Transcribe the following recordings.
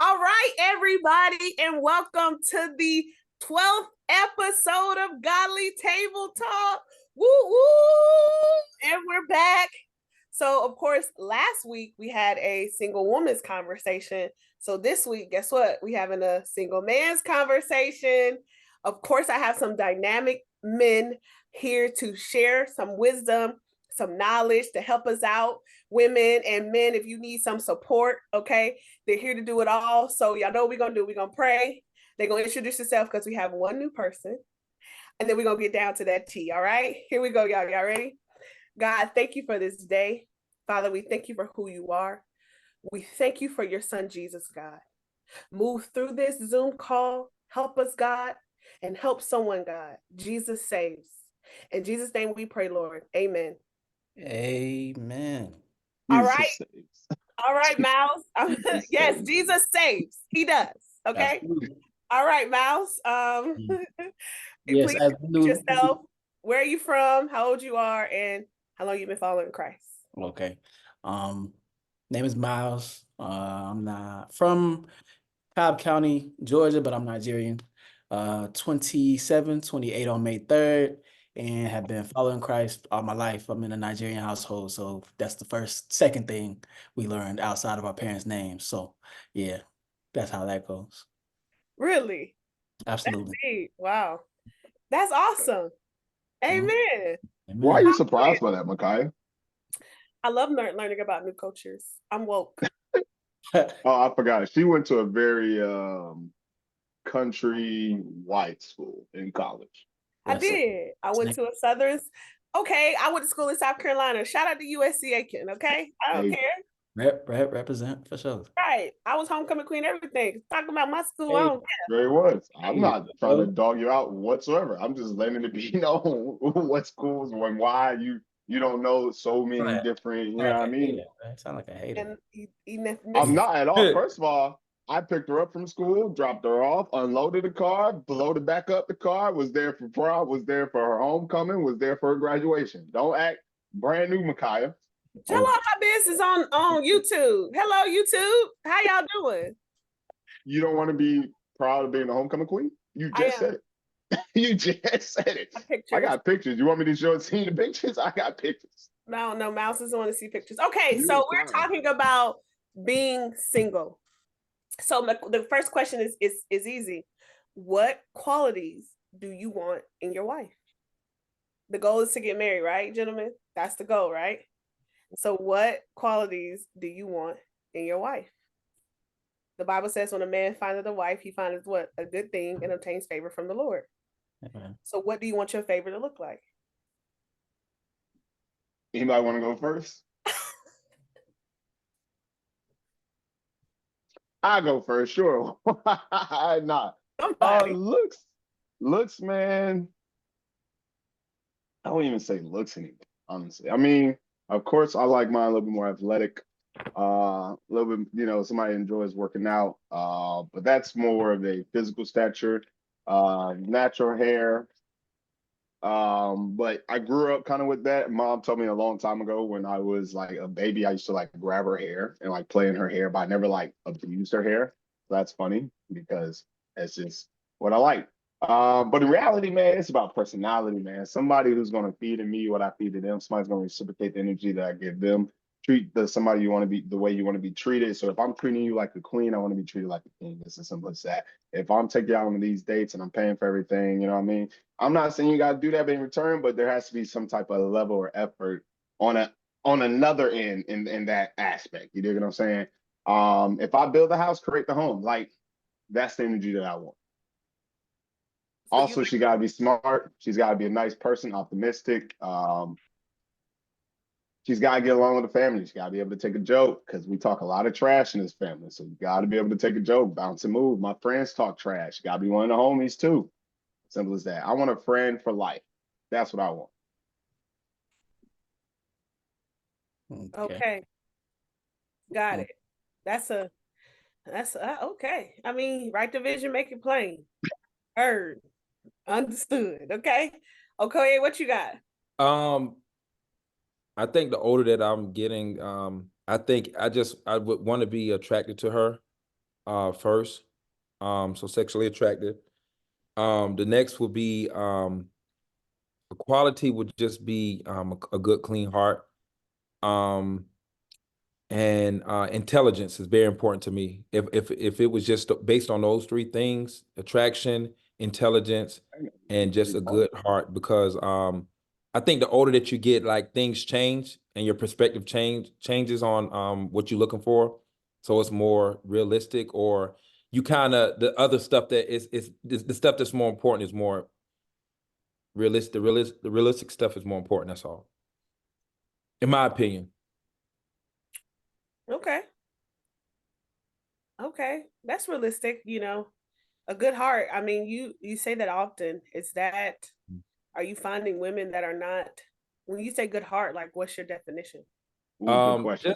All right, everybody, and welcome to the 12th episode of Godly Table Talk. Woo woo! And we're back. So, of course, last week we had a single woman's conversation. So this week, guess what? We having a single man's conversation. Of course, I have some dynamic men here to share some wisdom, some knowledge to help us out. Women and men, if you need some support, okay, they're here to do it all. So y'all know what we're gonna do. We're gonna pray. They're gonna introduce yourself because we have one new person, and then we're gonna get down to that tea. All right, here we go, y'all. Y'all ready? God, thank you for this day. Father, we thank you for who you are. We thank you for your son, Jesus, God. Move through this Zoom call. Help us, God, and help someone, God. Jesus saves. In Jesus' name we pray, Lord. Amen. Amen. All right. All right, Miles. Yes, Jesus saves. He does. Okay. Absolutely. All right, Miles. Yes, Please absolutely. introduce yourself. Where are you from? How old you are, and how long you've been following Christ? Okay. Name is Miles. I'm not from Cobb County, Georgia, but I'm Nigerian. 27, 28 on May 3rd, and have been following Christ all my life. I'm in a Nigerian household, so that's the second thing we learned outside of our parents' names. So yeah, that's how that goes. Really? Absolutely. That's deep. Wow. That's awesome. Amen. Amen. Why are you surprised by that, Micaiah? I love learning about new cultures. I'm woke. Oh, I forgot. She went to a very country white school in college. I did. I went to a Southern. Okay, I went to school in South Carolina. Shout out to USC Aiken. Okay, I don't Hey, care. Represent for sure. Right, I was homecoming queen. Everything. Talking about my school. I Hey, don't care. there it was. I'm not trying to bro. dog you out whatsoever. I'm just letting it be known what schools and why you don't know so many different, you know what I mean? Sound like a hater. And I'm not at all. First of all, I picked her up from school, dropped her off, unloaded the car, loaded back up the car, was there for prom, was there for her homecoming, was there for her graduation. Don't act brand new, Micaiah. Tell all my business on YouTube. Hello, YouTube. How y'all doing? You don't want to be proud of being a homecoming queen? You just said it. You just said it. I got pictures. You want me to see the pictures? I got pictures. No, Mouse doesn't want to see pictures. Okay, so we're talking about being single. So the first question is easy. What qualities do you want in your wife? The goal is to get married, right, gentlemen? That's the goal, right? So what qualities do you want in your wife? The Bible says when a man findeth a wife, he findeth what? A good thing and obtains favor from the Lord. Amen. So what do you want your favor to look like? Anybody want to go first? I go first, sure. Nah. Looks, man. I don't even say looks anymore, honestly. I mean, of course, I like mine a little bit more athletic. A little bit, somebody enjoys working out. But that's more of a physical stature, natural hair. But I grew up kind of with that. Mom told me a long time ago when I was like a baby, I used to like grab her hair and like play in her hair, but I never like abused her hair. So that's funny because that's just what I like. But in reality, man, it's about personality, man. Somebody who's gonna feed in me what I feed to them. Somebody's gonna reciprocate the energy that I give them. Treat somebody you want to be the way you want to be treated. So if I'm treating you like a queen, I want to be treated like a king. It's as simple as that. If I'm taking you out on these dates and I'm paying for everything, you know what I mean? I'm not saying you got to do that in return, but there has to be some type of level or effort on another end in that aspect. You dig what I'm saying? If I build a house, create the home. Like that's the energy that I want. So also, she got to be smart. She's got to be a nice person, optimistic. She's got to get along with the family. She's got to be able to take a joke because we talk a lot of trash in this family. So you got to be able to take a joke, bounce and move. My friends talk trash. You got to be one of the homies too. Simple as that. I want a friend for life. That's what I want. Okay. Got it. That's okay. I mean, write the vision, make it plain. Heard. Understood. Okay. Okay, what you got? I think the older that I'm getting, I think I would want to be attracted to her. first. So sexually attractive. The next would be the quality would just be a good clean heart. And intelligence is very important to me. If it was just based on those three things, attraction, intelligence, and just a good heart, because I think the older that you get, like things change and your perspective changes on what you're looking for. So it's more realistic, or you kind of, the other stuff that is the stuff that's more important is more realistic. The realistic stuff is more important. That's all, in my opinion. Okay. Okay. That's realistic, you know. A good heart. I mean, you say that often. Is that, are you finding women that are not, when you say good heart, like what's your definition? Ooh, good question.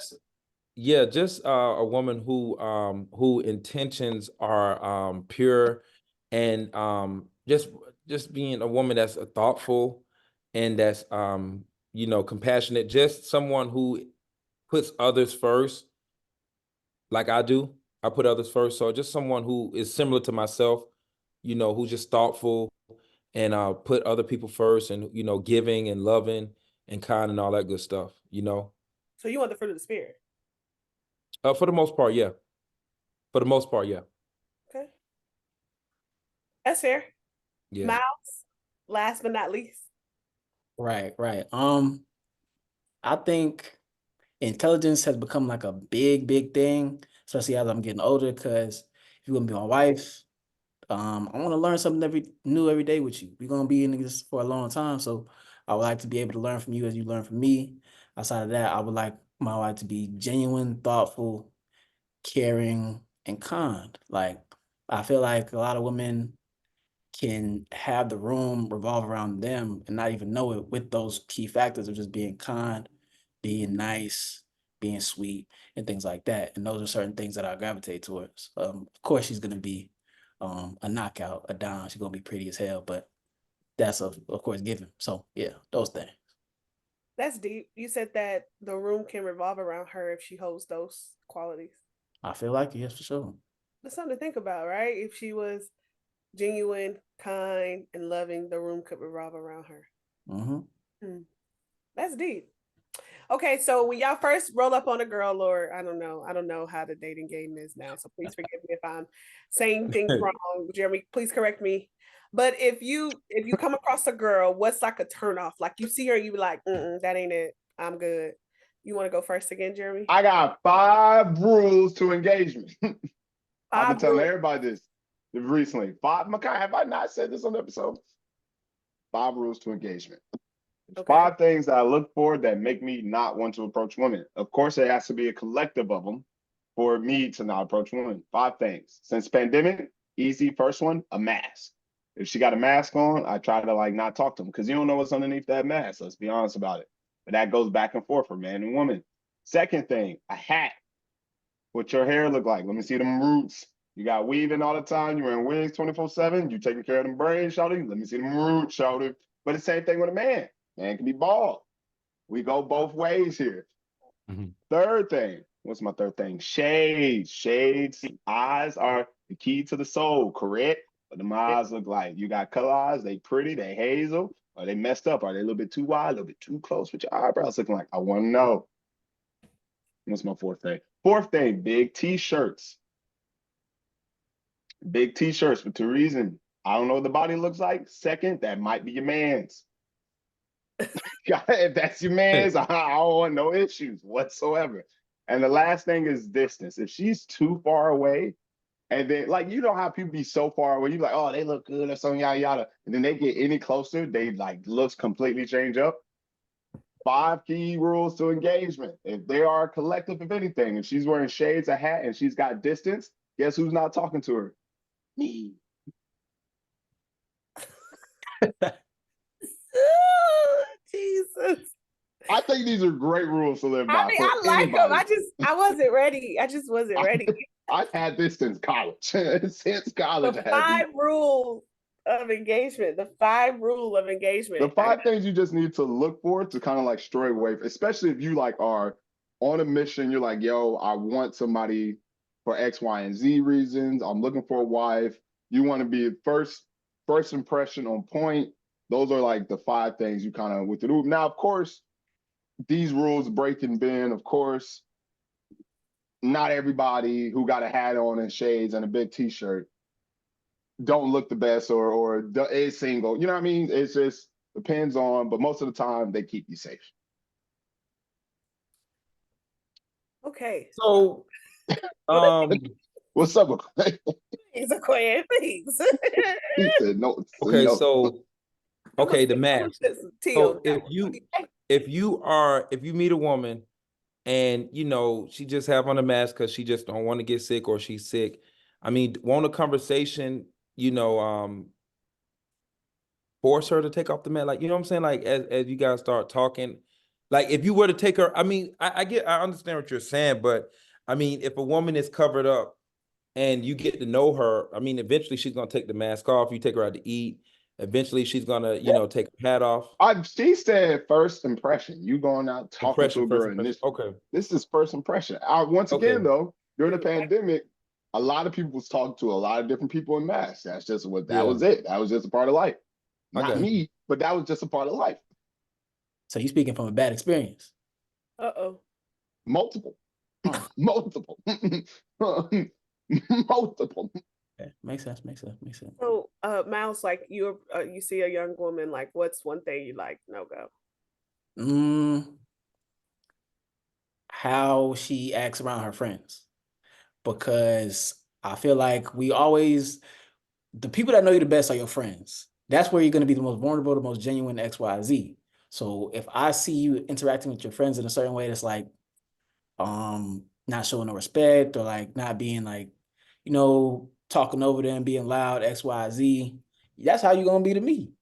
Just a woman who intentions are pure, and just being a woman that's thoughtful and that's compassionate, just someone who puts others first, like I do. I put others first. So just someone who is similar to myself, who's just thoughtful and put other people first, and giving and loving and kind and all that good stuff. So you want the fruit of the spirit? For the most part, yeah. For the most part, yeah. Okay. That's fair. Yeah. Miles, last but not least. Right. I think intelligence has become like a big thing, especially as I'm getting older, because if you're gonna be my wife, I want to learn something new every day with you. We're gonna be in this for a long time, so I would like to be able to learn from you as you learn from me. Outside of that, I would like my wife to be genuine, thoughtful, caring, and kind. Like, I feel like a lot of women can have the room revolve around them and not even know it, with those key factors of just being kind, being nice, being sweet, and things like that. And those are certain things that I gravitate towards. Of course, she's gonna be a knockout, a dime. She's gonna be pretty as hell, but that's of course given. So yeah, those things. That's deep. You said that the room can revolve around her if she holds those qualities. I feel like yes, for sure. That's something to think about, right? If she was genuine, kind, and loving, the room could revolve around her. That's deep. Okay, so when y'all first roll up on a girl, Lord, I don't know how the dating game is now, so please forgive me if I'm saying things wrong. Jeremy, please correct me. But if you come across a girl, what's like a turn off? Like you see her, you be like, that ain't it. I'm good. You want to go first again, Jeremy? I got 5 rules to engagement. I've been telling rules. everybody this recently. 5, Makai, have I not said this on the episode? 5 rules to engagement. Okay. 5 things that I look for that make me not want to approach women. Of course, there has to be a collective of them for me to not approach women. 5 things. Since pandemic, easy first one, a mask. If she got a mask on, I try to like not talk to them because you don't know what's underneath that mask. Let's be honest about it. But that goes back and forth for man and woman. Second thing, a hat. What your hair look like? Let me see them roots. You got weaving all the time. You wearing wigs 24/7. You taking care of them braids, shawty. Let me see them roots, shawty. But the same thing with a man. Man can be bald. We go both ways here. Third thing. What's my third thing? Shades. Shades. Eyes are the key to the soul, correct? What the eyes look like? You got color eyes. They pretty. They hazel. Are they messed up? Are they a little bit too wide? A little bit too close with your eyebrows looking like? I want to know. What's my fourth thing? Fourth thing, big T-shirts. Big T-shirts for 2 reasons. I don't know what the body looks like. Second, that might be your man's. If that's your man's, I don't want no issues whatsoever. And the last thing is distance. If she's too far away, and then like you know how people be so far away, you like, oh, they look good or something, yada yada. And then they get any closer, they like looks completely change up. 5 key rules to engagement. If they are a collective of anything, if she's wearing shades, a hat, and she's got distance, guess who's not talking to her? Me. Jesus. I think these are great rules to live by. I mean, I like them. I wasn't ready. I just wasn't ready. I've had this since college. Since college. The 5 rules of engagement. The 5 rule of engagement. The 5 things you just need to look for to kind of like stray away, especially if you like are on a mission. You're like, yo, I want somebody for X, Y, and Z reasons. I'm looking for a wife. You want to be first impression on point. Those are like the 5 things you kind of with the move. Now, of course, these rules break and bend. Of course, not everybody who got a hat on and shades and a big T-shirt don't look the best or is single. You know what I mean? It's just depends on, but most of the time they keep you safe. Okay. So, What's up with Please, Aquarius, please. He said no. okay, no. so okay, the mask. Teal. So if you meet a woman and you know she just have on a mask because she just don't want to get sick or she's sick, I mean, want a conversation, you know, force her to take off the mask, like, you know what I'm saying? Like as you guys start talking, like if you were to take her, I mean, I understand what you're saying, but I mean, if a woman is covered up and you get to know her, I mean, eventually she's gonna take the mask off. You take her out to eat. Eventually she's gonna, you know, take her hat off. She said first impression. You going out talking to a girl, and this is first impression. Once again, though, during the pandemic, a lot of people was talking to a lot of different people in masks. That's just what that was it. That was just a part of life. Not me, but that was just a part of life. So you speaking from a bad experience? Multiple. Multiple. Multiple. Okay. Makes sense. So, Miles, like you see a young woman, like what's one thing you like, no go? How she acts around her friends, because I feel like the people that know you the best are your friends. That's where you're going to be the most vulnerable, the most genuine, XYZ. So if I see you interacting with your friends in a certain way that's like not showing no respect, or like not being like, you know, talking over them, being loud, XYZ, that's how you're gonna be to me.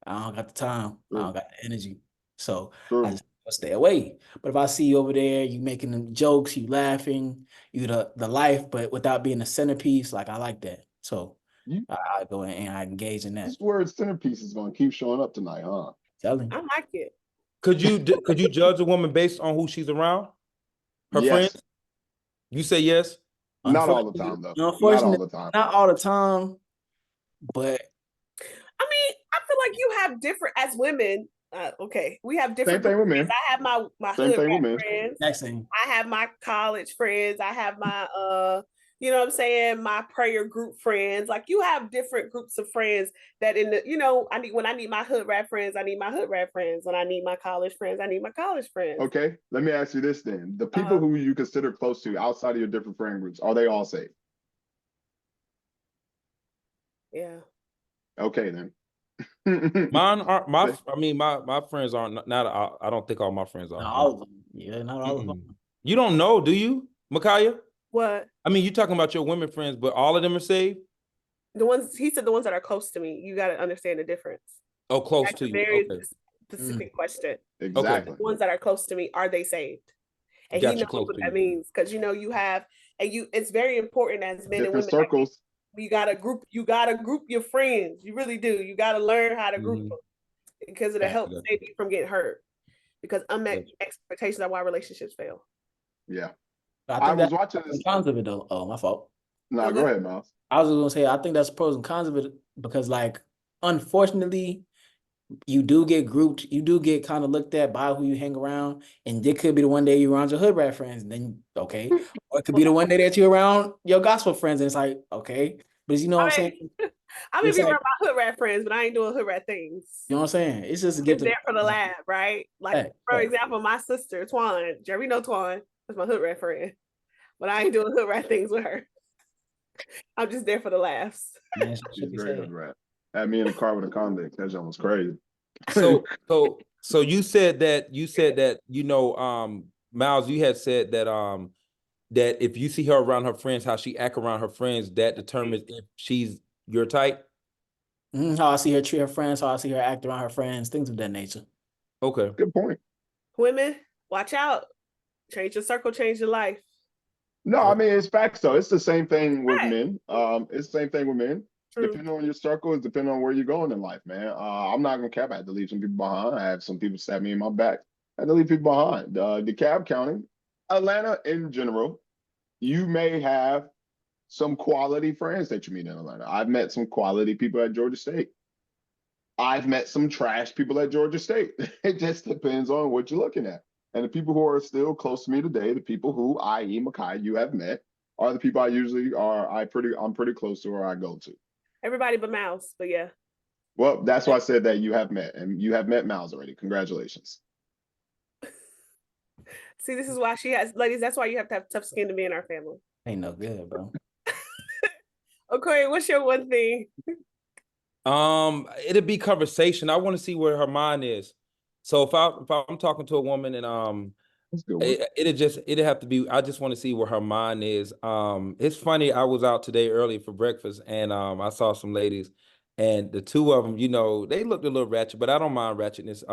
I don't got the time. I don't got the energy. So I just stay away. But if I see you over there, you making them jokes, you laughing, you the life, but without being a centerpiece, like I like that. So I go in and I engage in that. This word centerpiece is gonna keep showing up tonight, huh? Telling. I like it. Could you judge a woman based on who she's around? Her friends? You say yes? Not all the time, though. Unfortunately, not all the time. But I mean, I feel like you have different as women. Okay, we have different. Same thing with men. I have my Same hood thing with men. friends. Next thing. I have my college friends. I have my you know what I'm saying, my prayer group friends. Like you have different groups of friends that in the, you know, when I need my hood rat friends, I need my hood rat friends. When I need my college friends, I need my college friends. Okay, let me ask you this then. The people who you consider close to outside of your different friend groups, are they all safe? Yeah. Okay, then. Mine are my friends aren't not I don't think all my friends are. Not all of them. Yeah, not all of them. You don't know, do you, Micaiah? What? I mean, you're talking about your women friends, but all of them are saved? The ones he said, the ones that are close to me. You got to understand the difference. Oh, close That's to a you. very Okay. specific question. Exactly. The ones that are close to me, are they saved? And he knows what that means, because you know you have, and it's very important as men and women. Circles. You gotta group your friends. You really do. You gotta learn how to group them, because it'll help save you from getting hurt. Because unmet expectations are why relationships fail. Yeah. I was watching this. Cons of it though. Oh, my fault. No, go ahead, Miles. I was gonna say I think that's pros and cons of it, because like unfortunately you do get grouped, you do get kind of looked at by who you hang around, and it could be the one day you're around your hood rat friends, and then okay, or it could be the one day that you're around your gospel friends, and it's like okay, but you know what I'm saying. I may be around my hood rat friends, but I ain't doing hood rat things. You know what I'm saying? It's just to get there for the lab, right? Like for example, my sister Twan, Jerry know Twan, that's my hood rat friend, but I ain't doing hood rat things with her. I'm just there for the laughs. Man, she's very hood rat. Had me in the car with a convict. That was crazy. So you said that you know, Miles, you had said that that if you see her around her friends, how she act around her friends, that determines if she's your type. How I see her treat her friends, how I see her act around her friends, things of that nature. Okay, good point. Women, watch out. Change your circle, change your life. No, I mean, it's facts though. It's the same thing with men. It's the same thing with men. True. Depending on your circle, it's depending on where you're going in life, man. I'm not gonna cap. I had to leave some people behind. I have some people stab me in my back. I had to leave people behind. DeKalb County, Atlanta in general, you may have some quality friends that you meet in Atlanta. I've met some quality people at Georgia State. I've met some trash people at Georgia State. It just depends on what you're looking at. And the people who are still close to me today, the people who, i.e., Makai, you have met, are the people I usually I'm pretty close to or I go to. Everybody but Mouse, but yeah. Well, that's why I said that you have met, and you have met Miles already. Congratulations. See, this is why she has, ladies, that's why you have to have tough skin to be in our family. Ain't no good, bro. Okay, what's your one thing? It'd be conversation. I want to see where her mind is. So if I'm talking to a woman and That's a good one. it'd have to be, I just want to see where her mind is. It's funny, I was out today early for breakfast and I saw some ladies and the two of them, you know, they looked a little ratchet, but I don't mind ratchetness.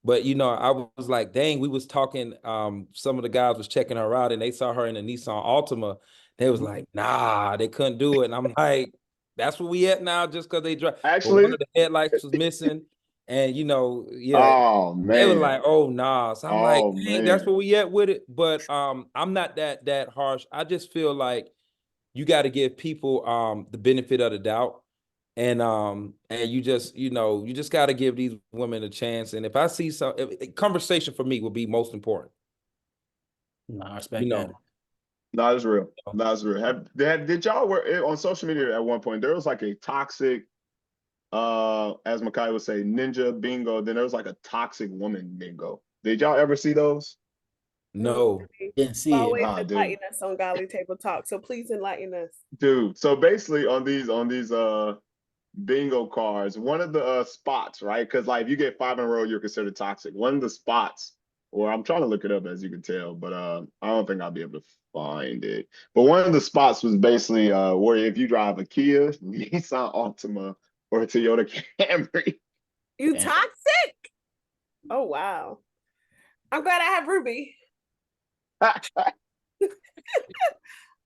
But you know, I was like, dang, we was talking, some of the guys was checking her out and they saw her in a Nissan Altima. They was like, nah, they couldn't do it. And I'm like, that's where we at now, just because they drive. Actually, one of the headlights was missing. And you know, yeah, oh they was man, like, oh nah. So I'm like, oh dang, that's man. where we at with it. But I'm not that harsh. I just feel like you got to give people the benefit of the doubt. And you just, you know, you just got to give these women a chance. And if I see conversation for me would be most important. No, I respect You that. know, No, that's real. No, that's real. Did y'all on social media at one point? There was like a toxic, as Makai would say, ninja bingo. Then there was like a toxic woman bingo. Did y'all ever see those? no. Didn't see it. Always Nah, dude. enlighten us on Godly Table Talk. So please enlighten us. Dude, so basically on these bingo cards, one of the spots, right? Because like if you get 5 in a row, you're considered toxic. One of the spots, or I'm trying to look it up as you can tell, but I don't think I'll be able to find it. But one of the spots was basically where if you drive a Kia, Nissan Altima, or a Toyota Camry. You Damn. toxic? Oh wow. I'm glad I have Ruby.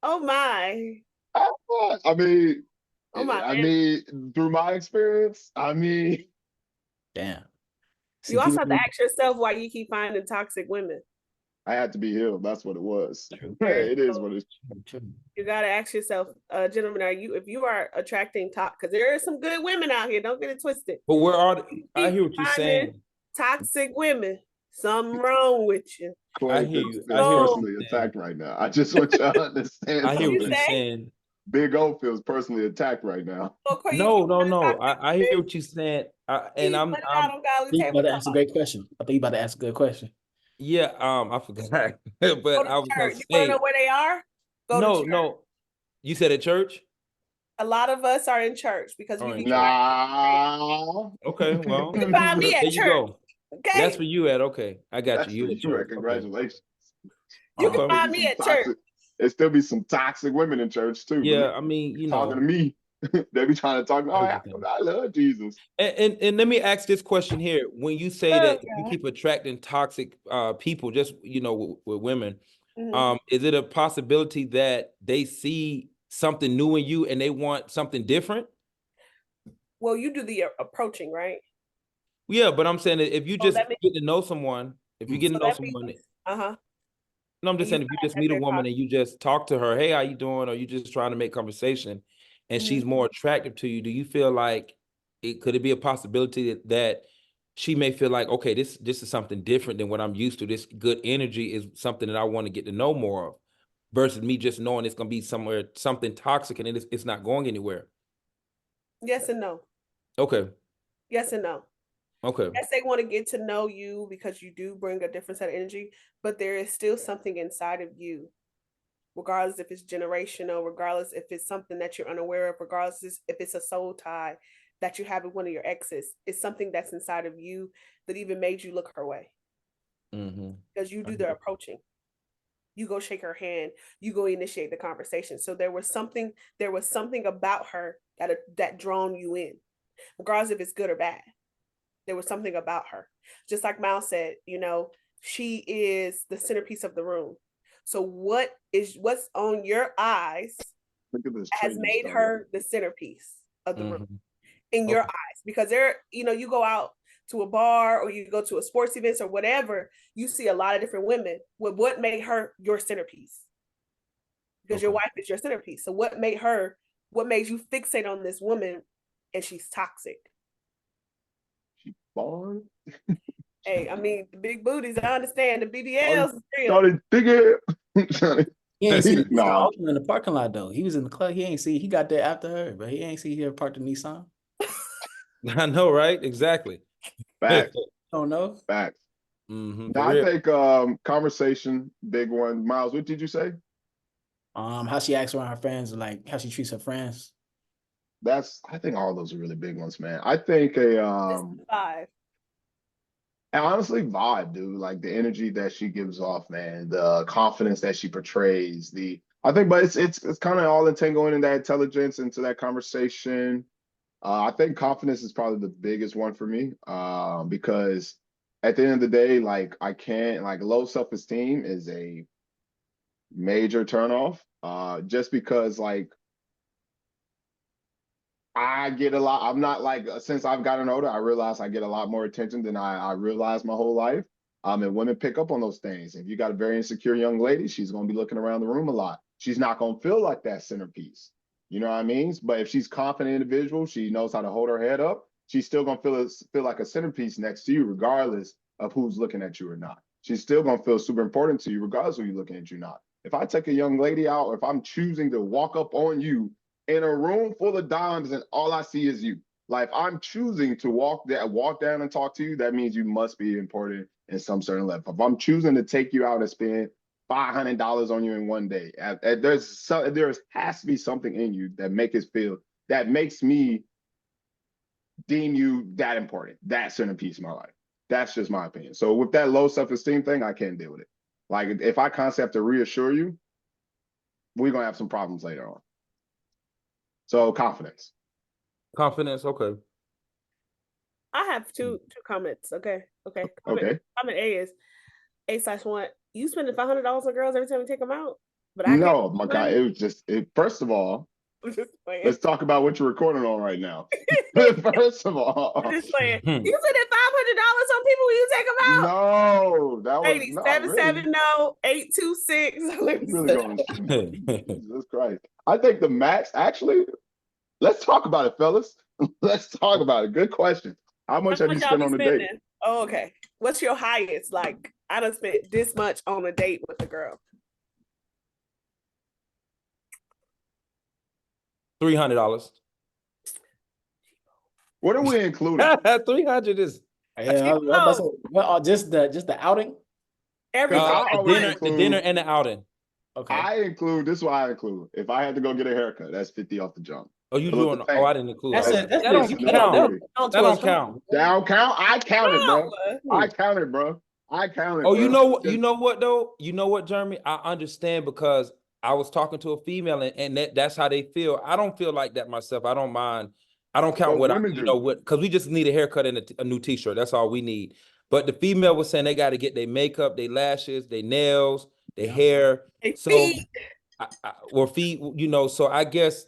Oh my. I mean, Oh my. I man. mean, through my experience, I mean, Damn. See, You also have to people- ask yourself why you keep finding toxic women. I had to be healed. That's what it was. True. It is what it's. True. You gotta ask yourself, gentlemen, if you are attracting because there are some good women out here, don't get it twisted. But where are You I hear keep what you're finding saying. Toxic women. Something wrong with you. Chloe I hear feels you. I hear what personally you're attacked right now. I just want y'all to understand I hear what something. you're saying. Big O feels personally attacked right now. So, Corey, you No. keep finding toxic I hear women? what you're saying. And Please I'm put it out on Godly I think you Table about to ask a Talk. great question. I think you about to ask a good question. yeah, I forgot. Go But to I was gonna church. You want to say, know where they are? Go to church. no. You said at church? A lot of us are in church because we Are in be church. Nah. Okay, well, You can find me there at you church. go. Okay, That's where you at. Okay, I got That's you. for You at you. church. Okay. Congratulations. you Okay. can find me at church. There still be some toxic women in church too. Yeah, I mean, you talking to know. me. They be trying to talk. Oh, I love Jesus. And let me ask this question here. When you say Oh, that you God. keep attracting toxic people, just you know, with women, Mhm. is it a possibility that they see something new in you and they want something different? Well, you do the approaching, right? Yeah, but I'm saying that if you So just that means- get to know someone, if you get to know someone, uh-huh. no, I'm just And saying you if you find just that meet a they're woman and you just talk to her, hey, how you doing? Or you just trying to make conversation and she's more attractive to you, do you feel like could it be a possibility that she may feel like, okay, this is something different than what I'm used to. This good energy is something that I want to get to know more of versus me just knowing it's gonna be something toxic and it's not going anywhere. Yes and no. Okay. Yes and no. Okay. Yes, they want to get to know you because you do bring a different set of energy, but there is still something inside of you, regardless if it's generational, regardless if it's something that you're unaware of, regardless if it's a soul tie that you have with one of your exes. It's something that's inside of you that even made you look her way Mm-hmm. because you do the approaching. You go shake her hand, you go initiate the conversation. So there was something about her that drawn you in, regardless if it's good or bad. There was something about her. Just like Miles said, she is the centerpiece of the room. So what's on your eyes Look at this has trading made style. her the centerpiece of the room Mm-hmm. in your eyes? Because you go out to a bar or you go to a sports events or whatever, you see a lot of different women. What made her your centerpiece? because your Okay. wife is your centerpiece. So what made you fixate on this woman and she's toxic? She born. Hey, I mean, the big booties, I understand. The BBLs is real. Started thinking. He ain't see Nah. Nissan Oakland in the parking lot though. He was in the club. He got there after her, but he ain't see her parked the Nissan. I know, right? Exactly. Facts. Don't know. Facts. Mhm, Now, for I real. think conversation, big one. Miles, what did you say? How she acts around her friends, like how she treats her friends. I think all those are really big ones, man. I think This is 5. and honestly, vibe, dude. Like the energy that she gives off, man, the confidence that she portrays, but it's kind of all entangled in that intelligence into that conversation. I think confidence is probably the biggest one for me. Because at the end of the day, like I can't like low self-esteem is a major turnoff. Just because like I get a lot. I'm not like since I've gotten older, I realize I get a lot more attention than I realized my whole life. And women pick up on those things. If you got a very insecure young lady, she's gonna be looking around the room a lot. She's not gonna feel like that centerpiece. You know what I mean? But if she's a confident individual, she knows how to hold her head up. She's still gonna feel like a centerpiece next to you, regardless of who's looking at you or not. She's still gonna feel super important to you, regardless of who you're looking at you or not. If I take a young lady out, or if I'm choosing to walk up on you in a room full of dimes and all I see is you. Like if I'm choosing to walk down and talk to you, that means you must be important in some certain level. If I'm choosing to take you out and spend $500 on you in one day, there has to be something in you that makes me deem you that important, that centerpiece of my life. That's just my opinion. So with that low self-esteem thing, I can't deal with it. Like if I constantly have to reassure you, we're gonna have some problems later on. So confidence. Confidence, okay. I have two comments. Okay. Okay. Comment A is A/1. You spending $500 on girls every time you take them out? But I No, can't my God. It was just first of all, I'm just playing. let's talk about what you're recording on right now. First of all. I'm just playing. You spending $500 on people when you take them out? No, that was Ladies, not really. 770-826. Really going. Jesus Christ. I think the max, actually, let's talk about it, fellas. Let's talk about it. Good question. How much have you y'all spent be on a spending? date? Oh, okay. What's your highest? Like, I done spent this much on a date with a girl. $300. What are we including? 300 is Yeah, I was about to say, well, just the outing. Everything. I always dinner, the dinner and the outing. Okay. This is what I include. If I had to go get a haircut, that's 50 off the jump. Oh, you But look, doing? the thing- Oh, I didn't include. That's Okay. it. That's That don't you another count. beauty. That don't count. Down count? I counted, bro. No. I counted, bro. I counted. Oh, bro. you know what? You know what though? You know what, Jeremy? I understand because I was talking to a female and that's how they feel. I don't feel like that myself. I don't mind. I don't count But what women do. because we just need a haircut and a new t-shirt. That's all we need. But the female was saying they got to get their makeup, their lashes, their nails, their hair. Hey, So feet. or feet, so I guess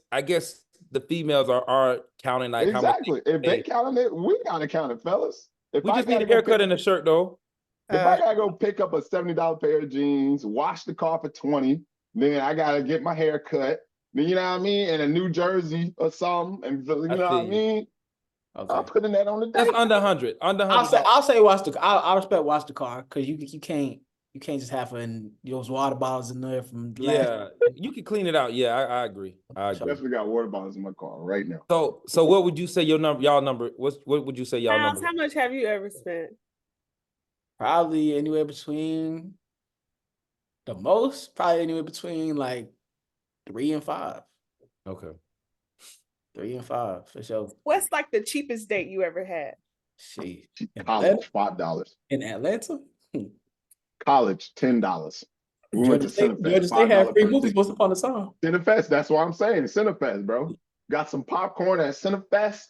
the females are counting like how much Exactly. If they counting it, we gotta count it, fellas. If we I just need gotta a go haircut pick- and a shirt though. If I gotta go pick up a $70 pair of jeans, wash the car for 20, then I gotta get my hair cut. Then you know what I mean, and a new jersey or something, and you know what I mean. Okay. I'm putting that on the That's date. under 100. Under 100. I'll say wash the. I respect wash the car because you can't just have those water bottles in there from the last. Yeah, you can clean it out. Yeah, I agree. I agree. Definitely got water bottles in my car right now. So what would you say your number? Y'all number? What would you say y'all Miles, number? how much have you ever spent? Probably anywhere between like 3 and 5. Okay. 3 and 5 for sure. What's like the cheapest date you ever had? Shit. In College, $5. In Atlanta? College, $10. We went to Cinefest. Georgia State had $5 free per movies ticket. once upon a time. Cinefest, that's what I'm saying. Cinefest, bro. Got some popcorn at Cinefest.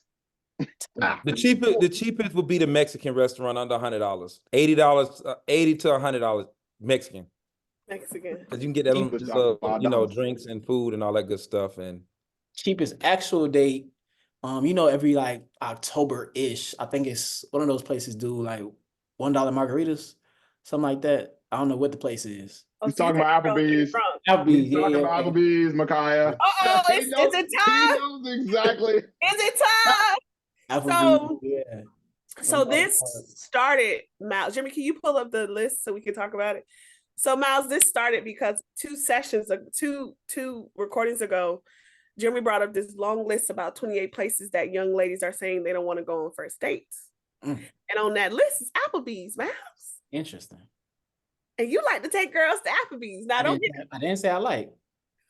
The cheapest would be the Mexican restaurant under $100. $80, $80 to $100 Mexican. Mexican. Because you can get that Cheapest little, $5. drinks and food and all that good stuff. And Cheapest actual date, every like October-ish, I think it's one of those places do like $1 margaritas, something like that. I don't know what the place is. Oh, You so talking take about girls to the Applebee's? Bronx. Applebee's, He's talking about Applebee's, Micaiah. Uh-oh, He is knows, it he time? knows exactly. Is it time? Applebee's, yeah. So this started, Miles. Jimmy, can you pull up the list so we can talk about it? So Miles, this started because two recordings ago, Jimmy brought up this long list about 28 places that young ladies are saying they don't want to go on first dates. Mm. And on that list is Applebee's, Miles. Interesting. And you like to take girls to Applebee's. Now, I didn't say I like.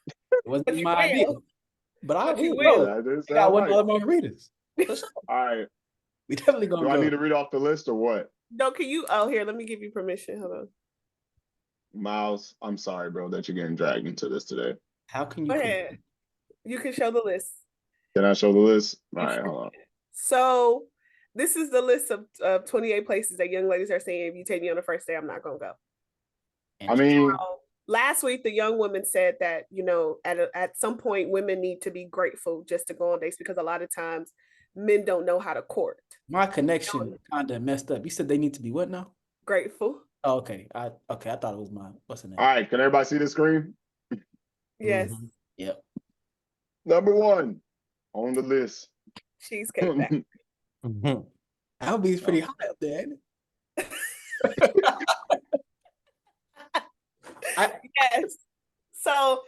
It wasn't But you my idea. will. But I But you will. will. I didn't say I got I one like. other margaritas. For sure. All right. We definitely Do gonna I go. need to read off the list or what? No, can you? Oh, here, let me give you permission. Hold on. Miles, I'm sorry, bro, that you're getting dragged into this today. How can you? Go ahead. You can show the list. Can I show the list? All right, hold on. So this is the list of 28 places that young ladies are saying, if you take me on the first day, I'm not gonna go. I mean, Last week, the young woman said that, at some point, women need to be grateful just to go on dates because a lot of times men don't know how to court. My connection kind of messed up. You said they need to be what now? Grateful. Oh, okay. I thought it was my what's the name? all right, can everybody see the screen? Yes. Mhm. Yep. Number 1 on the list. Cheesecake Factory. Mhm. Applebee's pretty high up there, ain't it? Yes. So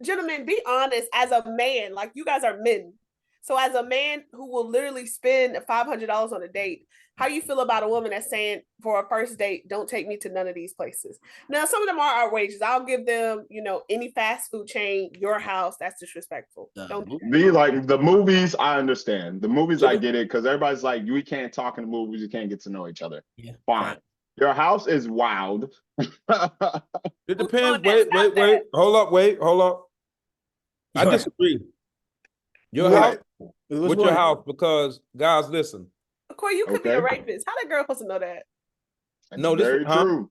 gentlemen, be honest, as a man, like you guys are men. So as a man who will literally spend $500 on a date, how you feel about a woman that's saying for a first date, don't take me to none of these places? Now, some of them are outrageous. I'll give them, any fast food chain, your house, that's disrespectful. Don't do that. Be like the movies, I understand. The movies, I get it, because everybody's like, we can't talk in the movies, you can't get to know each other. Yeah. Fine. Your house is wild. It depends. that's not Wait. that. Hold up. I disagree. Your What? house, Which with your one? house, because guys, listen. Corey, you could be a Okay. rapist. How that girl supposed to know that? No, this very huh? true.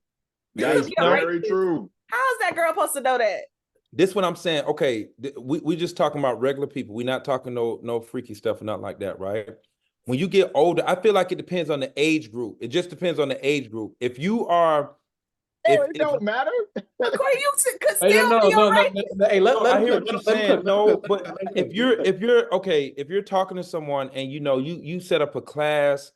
You That could is be a very rapist. true. How is that girl supposed to know that? This what I'm saying. Okay, we just talking about regular people. We're not talking no freaky stuff or nothing like that, right? When you get older, I feel like it depends on the age group. It just depends on the age group. If you are, It don't matter. But Corey, you could Hey, still be a no. rapist. Hey, let I him hear cook, what you're let him saying. cook, No, let him but cook. if you're okay, if you're talking to someone and you set up a class,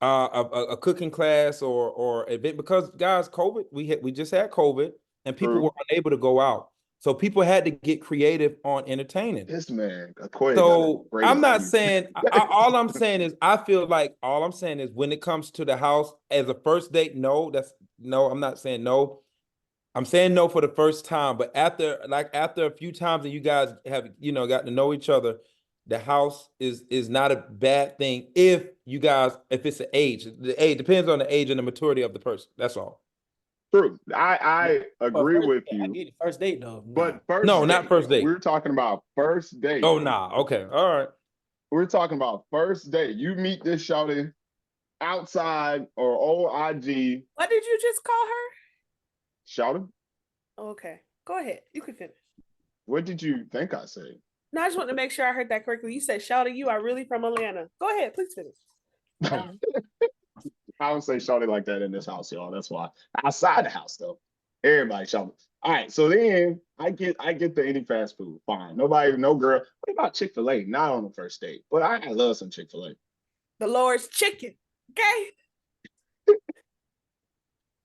a cooking class or event, because guys, COVID, we just had COVID and people True. were unable to go out, so people had to get creative on entertaining. This man, Corey, So got a I'm not crazy- saying all I'm saying is I feel like all I'm saying is when it comes to the house as a first date, no, I'm not saying no. I'm saying no for the first time, but after a few times that you guys have got to know each other, the house is not a bad thing if it's the age. The age depends on the age and the maturity of the person. That's all. True. I agree First with date, I you. get it. First date though. But first No, date, not first date. We're talking about first date. Oh, nah. Okay. All right. We're talking about first date. You meet this shawty outside or old IG What did you just call her? shawty. Okay, go ahead. You can finish. What did you think I said? No, I just want to make sure I heard that correctly. You said, "Shouty, you are really from Atlanta." Go ahead, please finish. I don't say shawty like that in this house, y'all. That's why. Outside the house, though, everybody shawty. All right, so then I get the any fast food. Fine. Nobody, no girl. What about Chick-fil-A? Not on the first date, but I love some Chick-fil-A. The Lord's chicken. Okay.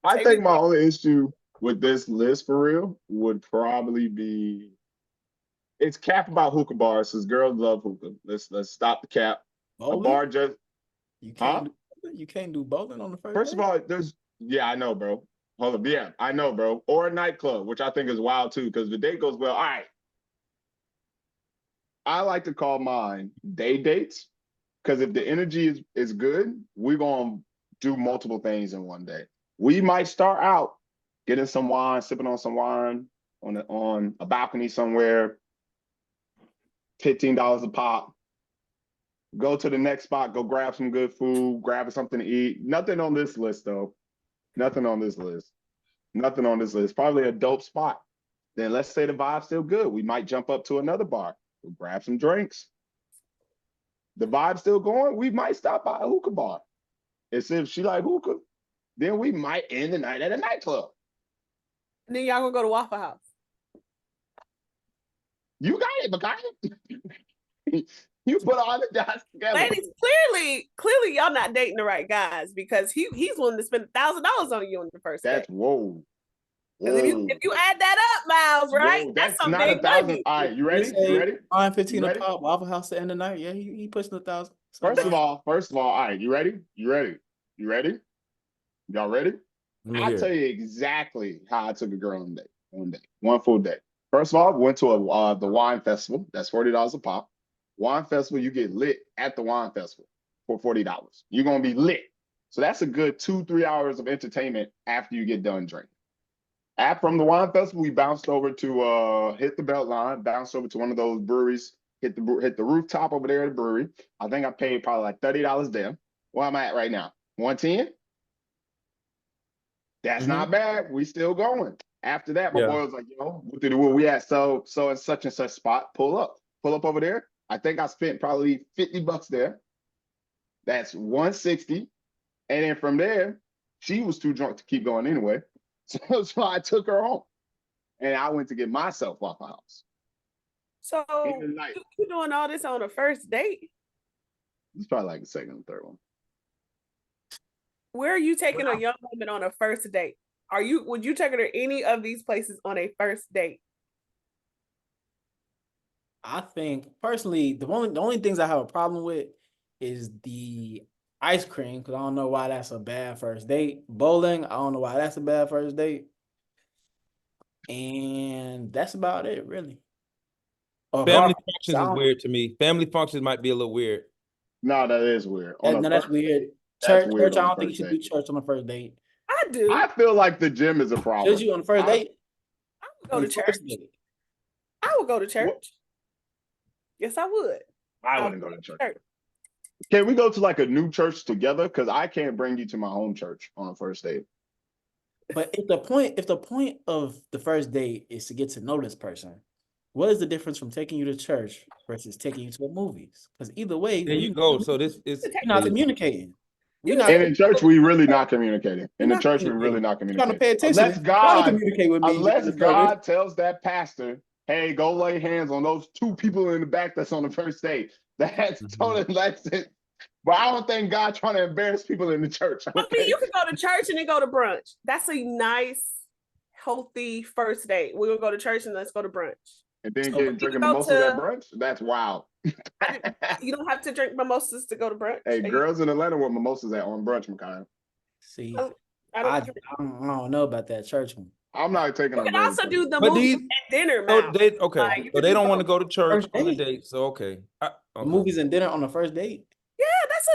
I Take think me my back. only issue with this list for real would probably be it's cap about hookah bars because girls love hookah. Let's stop the cap. A Bowling? bar just You Huh? can't do bowling on the first. first of date? all, there's I know, bro. Hold up, yeah, I know, bro. Or a nightclub, which I think is wild too, because the date goes well. All right. I like to call mine day dates because if the energy is good, we're gonna do multiple things in one day. We might start out getting some wine, sipping on some wine on a balcony somewhere, $15 a pop. Go to the next spot, go grab some good food, grab something to eat. Nothing on this list though. Nothing on this list. Nothing on this list. Probably a dope spot. Then let's say the vibe's still good. We might jump up to another bar. We'll grab some drinks. The vibe's still going. We might stop by a hookah bar. And if she like hookah, then we might end the night at a nightclub. And then y'all gonna go to Waffle House. You got it, Makai. You put all the dots together. Ladies, clearly y'all not dating the right guys because he's willing to spend $1,000 on you on the first That's date. whoa. 'Cause if you add that up, Miles, right? Whoa, that's some not big 1,000. money. All right, you ready? You ready? 15 You a ready? pop, Waffle House to end the night. Yeah, he pushing 1,000. First of all, all right, you ready? You ready? You ready? Y'all ready? Let me I'll hear tell it. you exactly how I took a girl on a date. One full day. First of all, went to the wine festival. That's $40 a pop. Wine festival, you get lit at the wine festival for $40. You're gonna be lit. So that's a good 2-3 hours of entertainment after you get done drinking. From the wine festival, we bounced over to hit the Beltline, bounced over to one of those breweries, hit the rooftop over there at the brewery. I think I paid probably like $30 there. Where I'm at right now, 110. That's not bad. We still going. After that, my Yeah. boy was like, where we at? So in such and such spot, pull up over there. I think I spent probably $50 there. That's 160. And then from there, she was too drunk to keep going anyway. So I took her home. And I went to get myself off the house. So In the night. you doing all this on a first date? It's probably like the second and third one. Where are you taking a young woman on a first date? Would you take her to any of these places on a first date? I think personally, the only things I have a problem with is the ice cream, because I don't know why that's a bad first date. Bowling, I don't know why that's a bad first date. And that's about it, really. Or Family golf. functions is weird to me. Family functions might be a little weird. No, that is weird. That's weird. That's Church, weird I on don't the think you first should date. do church on the first date. I do. I feel like the gym is a problem. Should you on the first date? I would go to church. I would go to church. What? Yes, I would. I wouldn't go to church. Can we go to like a new church together? Because I can't bring you to my home church on a first date. But if the point of the first date is to get to know this person, what is the difference from taking you to church versus taking you to the movies? Because either way, There you go. So this is we're not communicating. And in church, we really not communicating. In the church, we really not Trying to communicating. pay attention. Unless God, communicate with me. unless God tells that pastor, hey, go lay hands on those two people in the back that's on the first date. That's totally that's it. But I don't think God trying to embarrass people in the church. I mean, you can go to church and then go to brunch. That's a nice, healthy first date. We're gonna go to church and let's go to brunch. And then drinking mimosas at brunch? That's wild. You don't have to drink mimosas to go to brunch. Hey, girls in Atlanta with mimosas at on brunch, Makai. See, I don't know about that church one. I'm not taking. You can also do the But movies these- at dinner. So Mal. they Like, so they don't want to go to church First on a date. date. So okay. Movies and dinner on the first date. Yeah,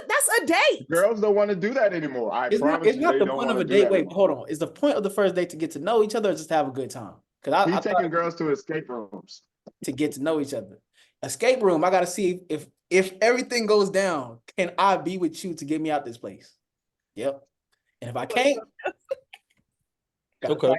that's a date. Girls don't want to do that anymore. It's not the point of a date. Wait, hold on. Is the point of the first date to get to know each other or just to have a good time? Because He's taking girls to escape rooms to get to know each other. Escape room, I gotta see if everything goes down, can I be with you to get me out this place? Yep. And if I can't, Okay.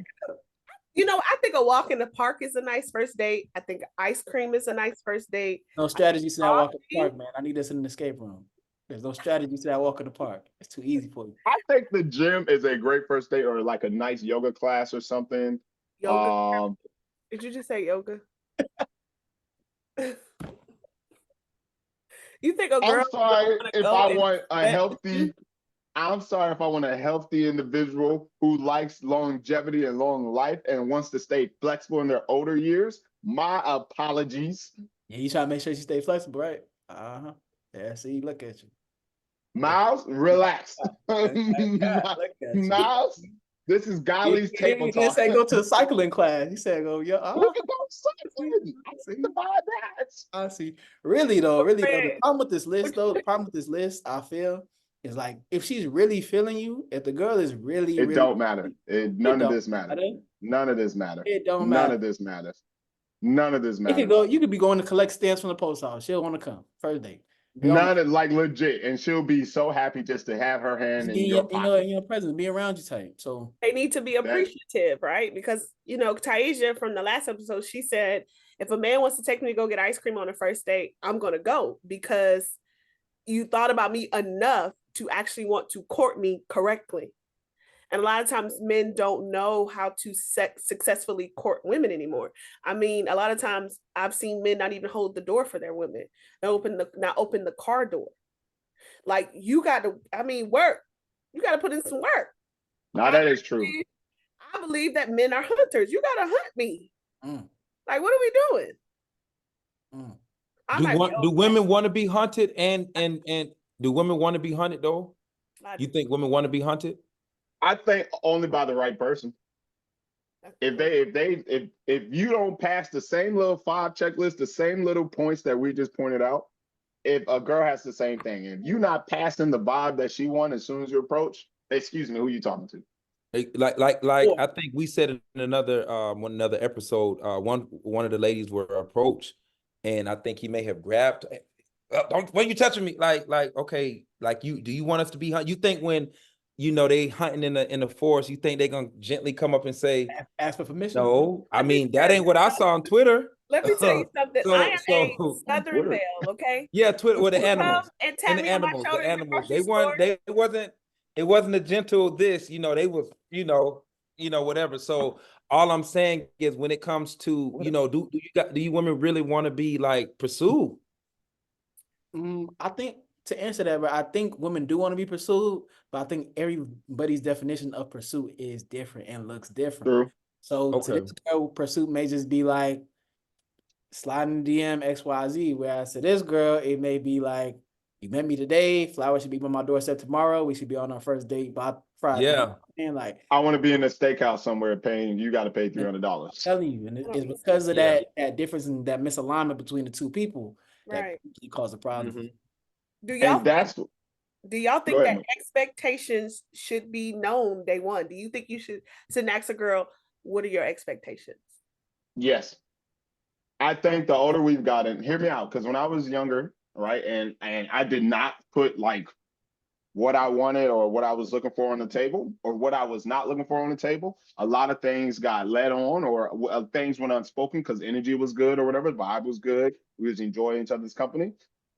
You know, I think a walk in the park is a nice first date. I think ice cream is a nice first date. no strategy to that walk in the park, man. I need this in an escape room. There's no strategy to that walk in the park. It's too easy for you. I think the gym is a great first date, or like a nice yoga class or something. Yoga. Did you just say yoga? You think a girl? I'm sorry if I want a healthy. I'm sorry if I want a healthy individual who likes longevity and long life and wants to stay flexible in their older years. My apologies. Yeah, you try to make sure you stay flexible, right? Yeah, see, look at you. Miles, relax. Miles, this is Godly's table He talk. didn't say go to a cycling class. He said go, We can go cycling. I see. Really though, the problem with this list, I feel, is like if she's really feeling you, if the girl is really, It don't matter. None of this matters. None of this matters. It don't matter. None of this matters. None of this You matters. could be going to collect stamps from the post office. She'll want to come first date. None of like legit, and she'll be so happy just to have her hand in your pocket. In your presence, be around you type. So they need to be appreciative, right? Because Taisha from the last episode, she said, if a man wants to take me to go get ice cream on the first date, I'm gonna go because you thought about me enough to actually want to court me correctly. And a lot of times men don't know how to successfully court women anymore. I mean, a lot of times I've seen men not even hold the door for their women. They not open the car door. Like you got to, I mean, work. You got to put in some work. Now that is true. I believe that men are hunters. You got to hunt me. Like, what are we doing? Do women want to be hunted and do women want to be hunted though? You think women want to be hunted? I think only by the right person. If you don't pass the same little 5 checklist, the same little points that we just pointed out, if a girl has the same thing, if you're not passing the vibe that she wants as soon as you approach, excuse me, who you talking to? Like I think we said in another episode, one of the ladies were approached, and I think he may have grabbed. Don't, when you touching me, like okay, like do you want us to be hunt? You think when they hunting in the forest, you think they're gonna gently come up and say, ask for permission? No, I mean that ain't what I saw on Twitter. Let me tell you something. I am a Southern Belle, okay? Yeah, Twitter with the animals and the animals. It wasn't a gentle this. They was whatever. So all I'm saying is when it comes to do you women really want to be like pursued? I think to answer that, but I think women do want to be pursued, but I think everybody's definition of pursuit is different and looks different. True. So to this girl, pursuit may just be like sliding DM XYZ, whereas to this girl, it may be like, you met me today, flowers should be on my doorstep tomorrow, we should be on our first date by Friday. Yeah. And like, I want to be in a steakhouse somewhere paying, you got to pay $300. I'm telling you, and it's because of that difference and that misalignment between the two people that cause a problem. Mm-hmm. Do y'all think that expectations should be known day one? Do you think you should ask a girl, what are your expectations? Yes. I think the older we've gotten, hear me out, because when I was younger, right, and I did not put like what I wanted or what I was looking for on the table or what I was not looking for on the table, a lot of things got led on or things went unspoken because energy was good or whatever, vibe was good. We was enjoying each other's company.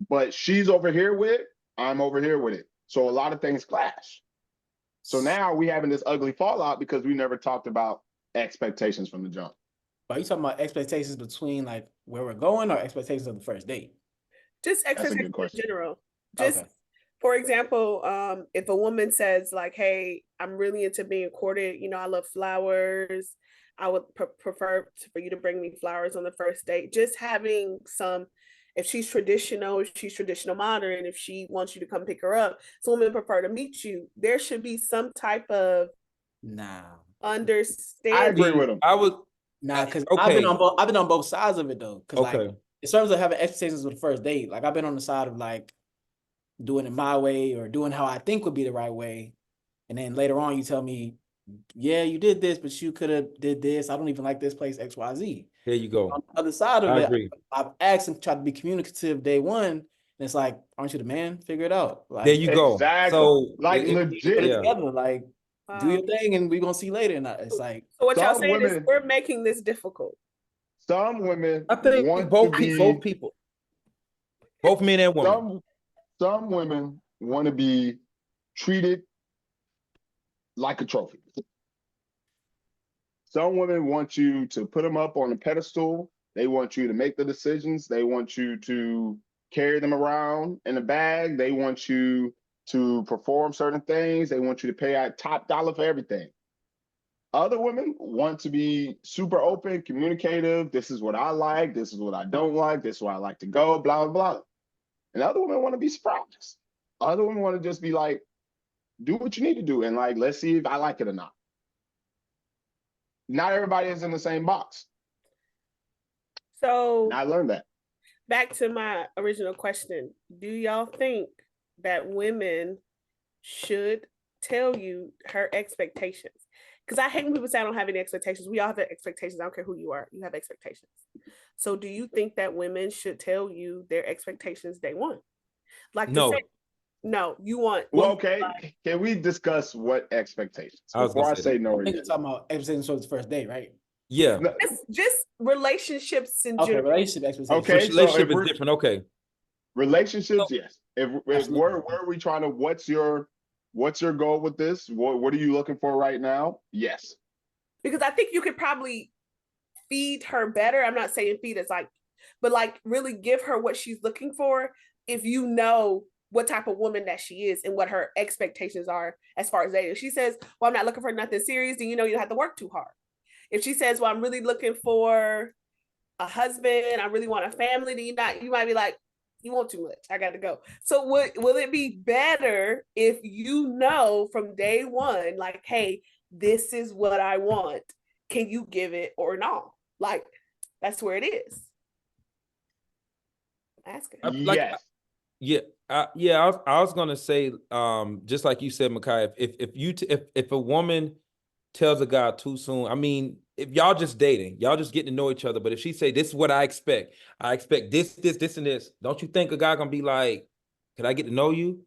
But she's over here with it, I'm over here with it. So a lot of things clash. So now we having this ugly fallout because we never talked about expectations from the jump. Are you talking about expectations between like where we're going or expectations of the first date? Just expectations in general. For example, if a woman says like, hey, I'm really into being courted, I love flowers. I would prefer for you to bring me flowers on the first date. Just having if she's traditional modern, if she wants you to come pick her up, so women prefer to meet you. There should be some type of understanding. I agree with him. Because I've been on both sides of it though. Because like in terms of having expectations with the first date, like I've been on the side of like doing it my way or doing how I think would be the right way, and then later on you tell me, yeah, you did this, but you could have did this. I don't even like this place XYZ. There you go. On the other side of I it, agree. I've asked and tried to be communicative day one, and it's like, aren't you the man? Figure it out. Like, there you go. Exactly. So like legit. Together, like do your thing, and we're gonna see later. And it's like, so what y'all saying is we're making this difficult. Some women, I think both people, both men and women. Some women want to be treated like a trophy. Some women want you to put them up on a pedestal. They want you to make the decisions. They want you to carry them around in a bag. They want you to perform certain things. They want you to pay out top dollar for everything. Other women want to be super open, communicative. This is what I like. This is what I don't like. This is where I like to go, blah, blah, blah. And other women want to be surprised. Other women want to just be like, do what you need to do. And like, let's see if I like it or not. Not everybody is in the same box. So and I learned that. Back to my original question. Do y'all think that women should tell you her expectations? Because I hate when people say I don't have any expectations. We all have expectations. I don't care who you are. You have expectations. So do you think that women should tell you their expectations they want? Like no. No, you want. Well, okay. Can we discuss what expectations? Before I say no. I think you're talking about expectations for the first date, right? Yeah. Just relationships in general. Okay, relationship expectations. Okay, relationship is different. Okay. Relationships, yes. If where are we trying to, what's your What's your goal with this? What are you looking for right now? Yes. Because I think you could probably feed her better. I'm not saying feed as like, but like really give her what she's looking for if you know what type of woman that she is and what her expectations are as far as dating. If she says, well, I'm not looking for nothing serious, then you know you don't have to work too hard. If she says, well, I'm really looking for a husband, I really want a family, then you might be like, you want too much. I got to go. So will it be better if you know from day one, like, hey, this is what I want. Can you give it or not? Like, that's where it is. Ask her. Like, Yes. yeah, I was gonna say, just like you said, Micaiah, if a woman tells a guy too soon, I mean, if y'all just dating, y'all just getting to know each other, but if she say, this is what I expect this, and this, don't you think a guy gonna be like, can I get to know you?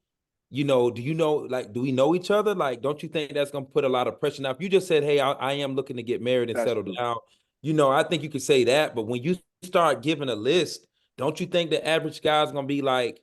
You know, do you know, like, do we know each other? Like, don't you think that's gonna put a lot of pressure? Now, if you just said, hey, I am looking to get married and That's settle true. down, you know, I think you could say that, but when you start giving a list, don't you think the average guy's gonna be like,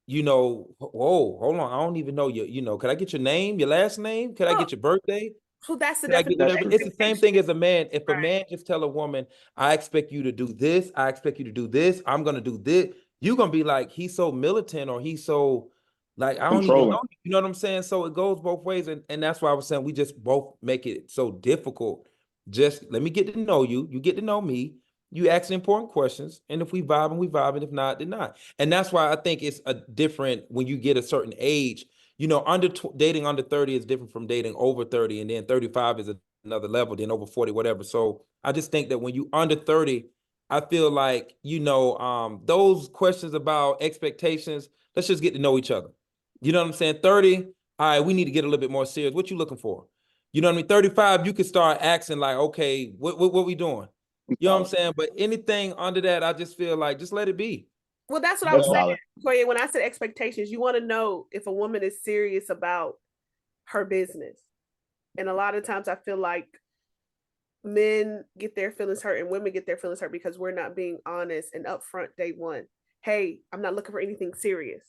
you know, whoa, hold on, I don't even know you know, could I get your name, your last name? Could I Well, get your birthday? so that's the Could I get definition That's of whatever? true. It's the same thing as a man. If a Right. man just tell a woman, I expect you to do this, I expect you to do this, I'm gonna do this, you're gonna be like, he's so militant, or he's so like, I don't even Controlling. know. You know what I'm saying? So it goes both ways. And that's why I was saying we just both make it so difficult. Just let me get to know you. You get to know me. You ask important questions. And if we vibe, and we vibe, and if not, then not. And that's why I think it's a different when you get a certain age. You know, dating under 30 is different from dating over 30, and then 35 is another level, then over 40, whatever. So I just think that when you under 30, I feel like, you know, those questions about expectations, let's just get to know each other. You know what I'm saying? 30, all right, we need to get a little bit more serious. What you looking for? You know what I mean? 35, you could start asking like, okay, what we doing? You know what I'm saying? But anything under that, I just feel like just let it be. Well, that's what I That's was saying, valid. Koya. When I said expectations, you want to know if a woman is serious about her business. And a lot of times I feel like men get their feelings hurt and women get their feelings hurt because we're not being honest and upfront day one. Hey, I'm not looking for anything serious.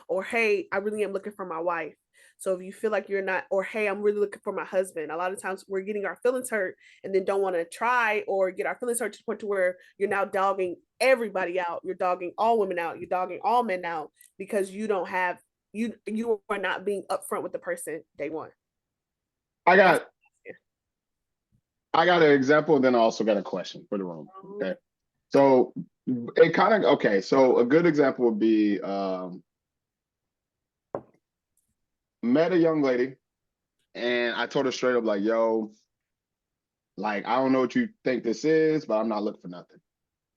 Or hey, I really am looking for my wife. So if you feel like you're not, or hey, I'm really looking for my husband. A lot of times we're getting our feelings hurt and then don't want to try or get our feelings hurt to the point to where you're now dogging everybody out. You're dogging all women out. You're dogging all men out because you don't have you are not being upfront with the person day one. I got an example, and then I also got a question for the room. Okay. So it kind of okay. So a good example would be met a young lady, and I told her straight up, like, yo, like, I don't know what you think this is, but I'm not looking for nothing.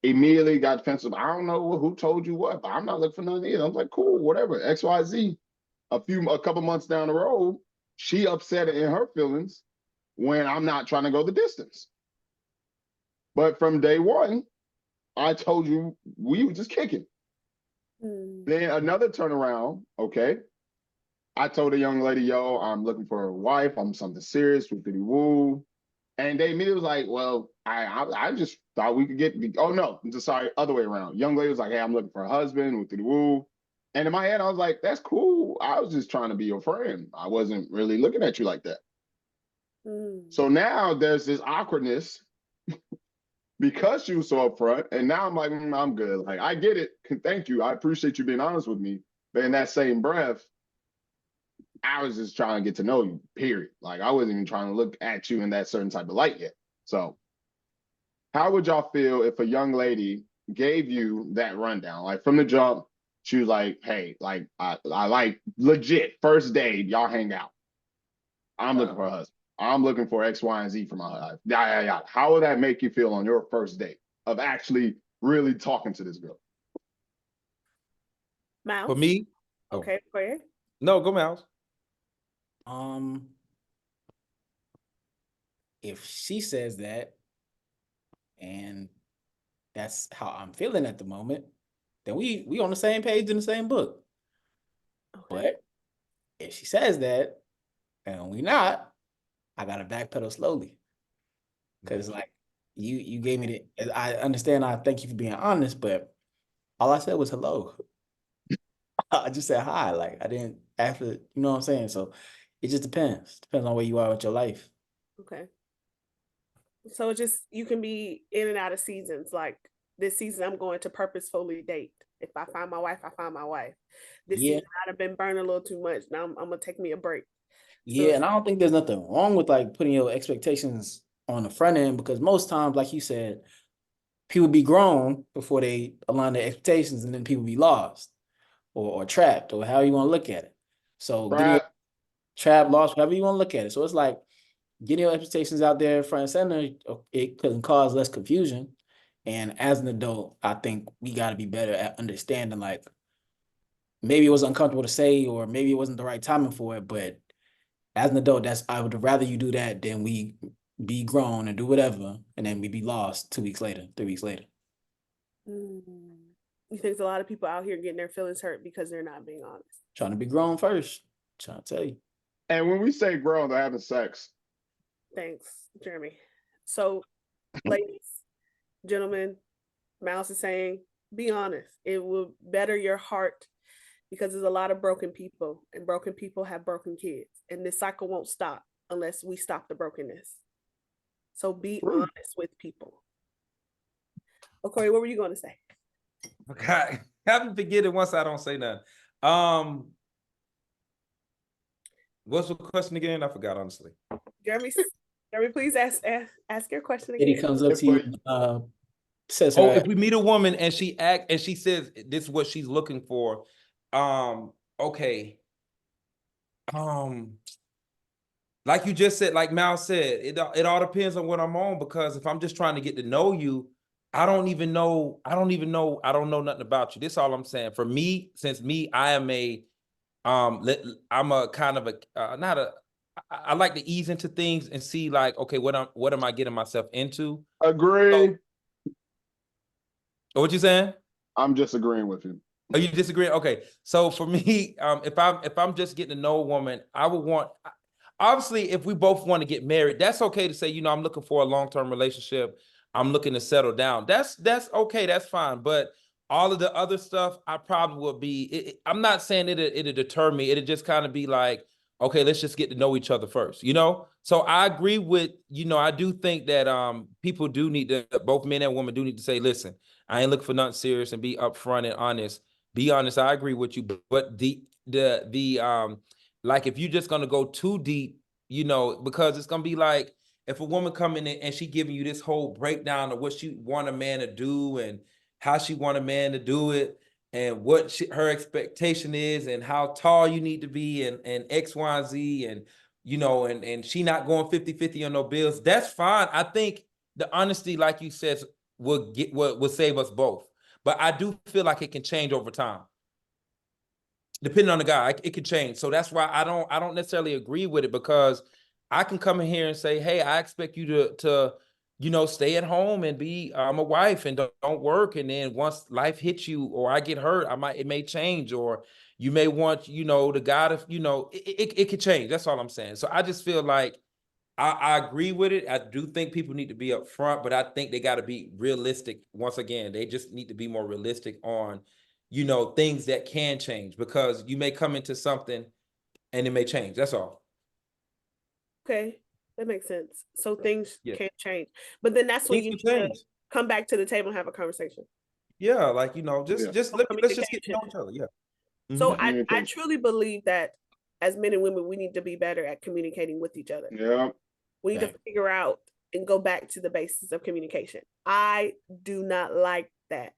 Immediately got defensive. I don't know who told you what, but I'm not looking for nothing either. I was like, cool, whatever. XYZ. A couple months down the road, she upset in her feelings when I'm not trying to go the distance. But from day one, I told you we were just kicking. Then another turnaround, okay. I told a young lady, yo, I'm looking for a wife. I'm something serious, woo. And they immediately was like, well, I just thought we could get, oh no, I'm just sorry, other way around. Young lady was like, hey, I'm looking for a husband, woo. And in my head, I was like, that's cool. I was just trying to be your friend. I wasn't really looking at you like that. So now there's this awkwardness because she was so upfront. And now I'm like, I'm good. Like, I get it. Thank you. I appreciate you being honest with me. But in that same breath, I was just trying to get to know you, period. Like, I wasn't even trying to look at you in that certain type of light yet. So how would y'all feel if a young lady gave you that rundown? Like, from the jump, she was like, hey, like, I like legit first date, y'all hang out. I'm looking for a husband. I'm looking for X, Y, and Z for my husband. Yeah. How would that make you feel on your first date of actually really talking to this girl? Mouse? For me? Okay, go ahead. No, go Mouse. If she says that, and that's how I'm feeling at the moment, then we on the same page in the same book. Okay. But if she says that and we not, I gotta backpedal slowly. Cause like you gave me I understand, I thank you for being honest, but all I said was hello. I just said hi. Like I didn't after, you know what I'm saying? So it just depends. Depends on where you are with your life. Okay. So it just you can be in and out of seasons. Like this season, I'm going to purposefully date. If I find my wife, I find my wife. This Yeah. season, I'd have been burning a little too much. Now I'm gonna take me a break. So Yeah, and I don't think there's nothing wrong with like putting your expectations on the front end because most times, like you said, people be grown before they align their expectations, and then people be lost or trapped or however you want to look at it. So getting your Right. trap lost, however you want to look at it. So it's like getting your expectations out there front and center, it can cause less confusion. And as an adult, I think we got to be better at understanding like maybe it was uncomfortable to say or maybe it wasn't the right timing for it, but as an adult, I would rather you do that than we be grown and do whatever, and then we be lost 2 weeks later, 3 weeks later. you think there's a lot of people out here getting their feelings hurt because they're not being honest. Trying to be grown first. Trying to tell you. And when we say grown, they're having sex. Thanks, Jeremy. So, ladies, gentlemen, Mouse is saying, be honest. It will better your heart because there's a lot of broken people, and broken people have broken kids, and this cycle won't stop unless we stop the brokenness. So be honest with people. Okay, what were you going to say? Okay, have to forget it once I don't say nothing. What's the question again? I forgot, honestly. Jeremy, please ask your question Eddie again. comes up to you, says Oh, her, if we meet a woman and she says this is what she's looking for, okay. Like you just said, like Mal said, it all depends on what I'm on, because if I'm just trying to get to know you, I don't know nothing about you. This is all I'm saying. For me, I am I'm a kind of I like to ease into things and see like, okay, what am I getting myself into? Agree. So, what you saying? I'm just agreeing with you. Are you disagreeing? Okay. So for me, if I'm just getting to know a woman, I would want, obviously, if we both want to get married, that's okay to say, I'm looking for a long-term relationship. I'm looking to settle down. That's okay. That's fine. But all of the other stuff, I probably would be, I'm not saying it'll deter me. It'll just kind of be like, okay, let's just get to know each other first, So I agree with, I do think that people do need to, both men and women do need to say, listen, I ain't looking for nothing serious, and be upfront and honest. Be honest. I agree with you, but like if you're just gonna go too deep, because it's gonna be like if a woman come in and she giving you this whole breakdown of what she want a man to do and how she want a man to do it and what her expectation is and how tall you need to be and X, Y, and Z and and she not going 50-50 on no bills. That's fine. I think the honesty, like you said, will save us both. But I do feel like it can change over time. Depending on the guy, it could change. So that's why I don't necessarily agree with it, because I can come in here and say, hey, I expect you to stay at home and be a wife and don't work. And then once life hits you or I get hurt, it may change, or you may want, the guy to, it could change. That's all I'm saying. So I just feel like I agree with it. I do think people need to be upfront, but I think they got to be realistic. Once again, they just need to be more realistic on, things that can change, because you may come into something and it may change. That's all. Okay, that makes sense. So things Yeah. can change, but then that's when Things you can need to change. come back to the table and have a conversation. Yeah, like just let's just get to know each other. Yeah. So I Communication. truly believe that as men and women, we need to be better at communicating with each other. Yeah. We need to figure out and go back to the basis of communication. I do not like that.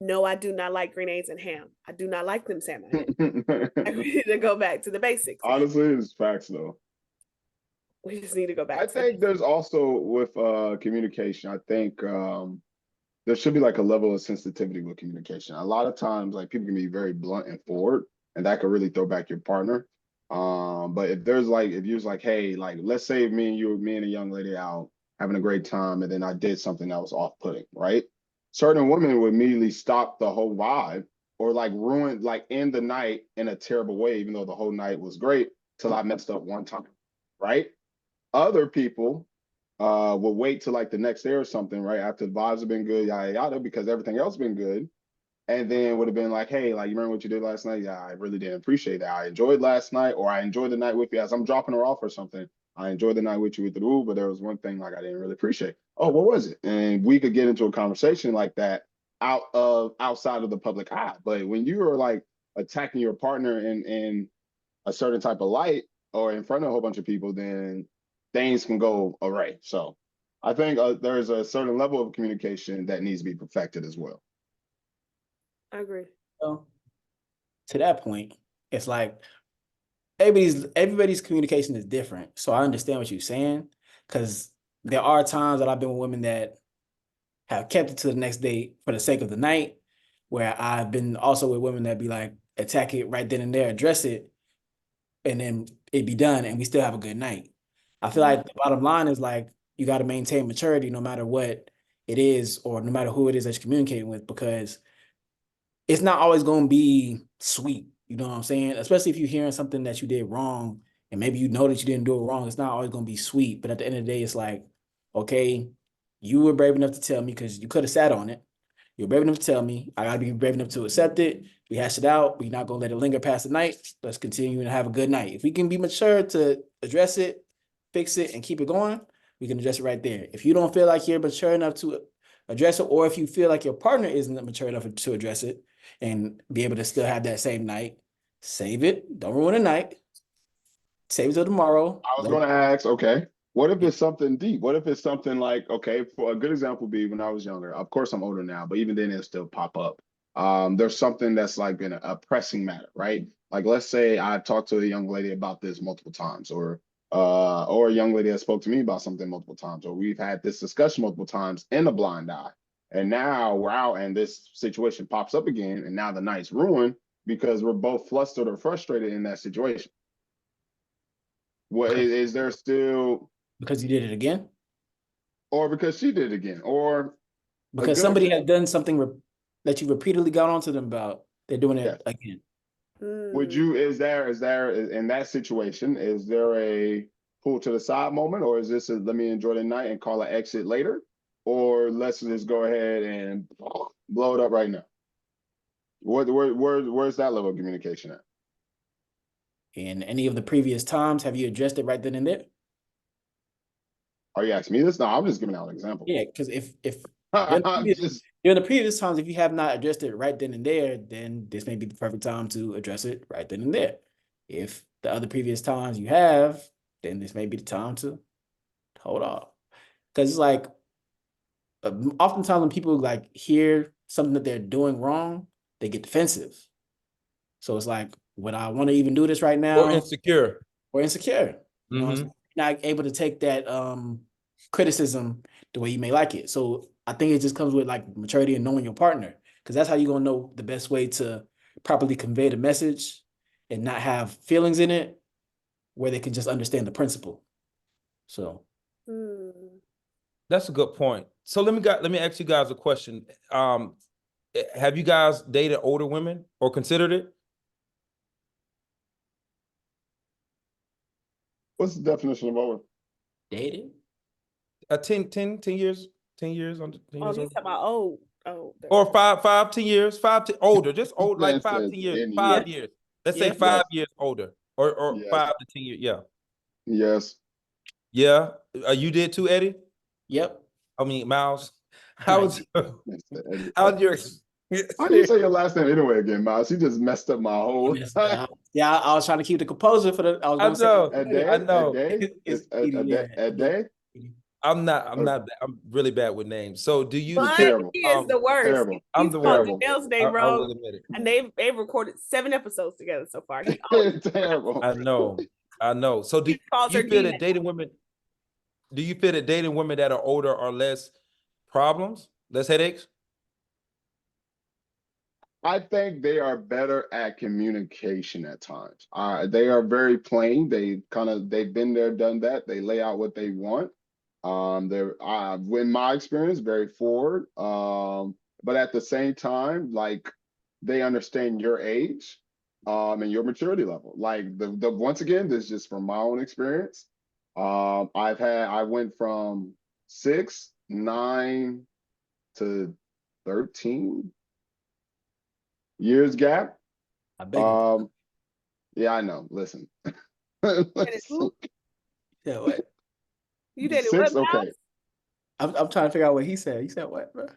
No, I do not like green eggs and ham. I do not like them salmon. We need to go back to the basics. Honestly, it's facts though. We just need to go back. I think there's also with communication, I think there should be like a level of sensitivity with communication. A lot of times, like people can be very blunt and forward, and that could really throw back your partner. But if you're like, hey, like let's say me and a young lady out having a great time, and then I did something that was off-putting, right? Certain women would immediately stop the whole vibe or like ruin, like end the night in a terrible way, even though the whole night was great till I messed up one time, right? Other people will wait till like the next day or something, right? After the vibes have been good, yada yada, because everything else been good. and then would have been like, hey, like, you remember what you did last night? Yeah, I really didn't appreciate that. I enjoyed last night, or I enjoyed the night with you as I'm dropping her off or something. I enjoyed the night with you with the rule, but there was one thing like I didn't really appreciate. Oh, what was it? And we could get into a conversation like that outside of the public eye. But when you are like attacking your partner in a certain type of light or in front of a whole bunch of people, then things can go awry. So I think there's a certain level of communication that needs to be perfected as well. I agree. So, to that point, it's like everybody's communication is different. So I understand what you're saying, because there are times that I've been with women that have kept it to the next day for the sake of the night, where I've been also with women that be like, attack it right then and there, address it, and then it be done, and we still have a good night. I feel like the bottom line is like, you got to maintain maturity no matter what it is, or no matter who it is that you're communicating with, because it's not always going to be sweet. You know what I'm saying? Especially if you're hearing something that you did wrong, and maybe you know that you didn't do it wrong. It's not always going to be sweet. But at the end of the day, it's like, okay, you were brave enough to tell me, because you could have sat on it. You're brave enough to tell me. I got to be brave enough to accept it. We hash it out. We're not going to let it linger past the night. Let's continue and have a good night. If we can be mature to address it, fix it, and keep it going, we can address it right there. If you don't feel like you're mature enough to address it, or if you feel like your partner isn't mature enough to address it and be able to still have that same night, save it. Don't ruin the night. Save it till tomorrow. I was going to ask, okay, what if it's something deep? What if it's something like, okay, for a good example would be when I was younger. Of course, I'm older now, but even then it'll still pop up. There's something that's like been a pressing matter, right? Like, let's say I talked to a young lady about this multiple times, or a young lady that spoke to me about something multiple times, or we've had this discussion multiple times in a blind eye. And now we're out and this situation pops up again, and now the night's ruined because we're both flustered or frustrated in that situation. What is there still, because you did it again. or because she did it again, or Because good somebody example. has done something that you repeatedly got onto them about. They're doing Yeah. it again. Would you, is there in that situation, is there a pull to the side moment, or is this a let me enjoy the night and call an exit later? Or let's just go ahead and blow it up right now? Where's that level of communication at? In any of the previous times, have you addressed it right then and there? Are you asking me this? No, I'm just giving out an example. Yeah, because if I'm just during the previous times, if you have not addressed it right then and there, then this may be the perfect time to address it right then and there. If the other previous times you have, then this may be the time to hold off. Because it's like, oftentimes when people like hear something that they're doing wrong, they get defensive. So it's like, would I want to even do this right now? Or insecure. Or insecure. You know what I'm Mhm. saying? Not able to take that criticism the way you may like it. So I think it just comes with like maturity and knowing your partner, because that's how you're gonna know the best way to properly convey the message and not have feelings in it, where they can just understand the principle. So That's a good point. So let me ask you guys a question. Have you guys dated older women or considered it? what's the definition of over? dating. 10 years, 10 years on 10 Oh, years he's older? talking about oh. Or 10 years, older, just old, like Man 5, says 10 years, 10 5 years. years. Let's say Yeah. 5 Yes, years older, or yes, 5 to 10 years. Yeah. yes. Yeah. You did too, Eddie? Yep. I mean, Miles. How was Mr. Eddie. how's your How do you say your last name anyway again, Miles? You just messed up my whole Yeah, I was trying to keep the composure for the. I was I gonna say know, a I day, a know. day, it's a day, a day. I'm Okay. I'm really bad with names. So do you But think Terrible. he is the worst. Terrible. I'm He's the called worst. Janelle's I name wrong, will admit it. and they've recorded 7 episodes together so far. He always Terrible. I know. So do he calls her you feel Gina. that dating women, do you feel that dating women that are older are less problems, less headaches? I think they are better at communication at times. They are very plain. They've been there, done that. They lay out what they want. They're in my experience, very forward. But at the same time, like they understand your age, and your maturity level. Like the once again, this is just from my own experience. I went from 6, 9 to 13. years gap. I beg you. Yeah, I know. Listen. who? Yeah, what? You did it what, 6, okay. Miles? I'm trying to figure out what he said. He said what, bro?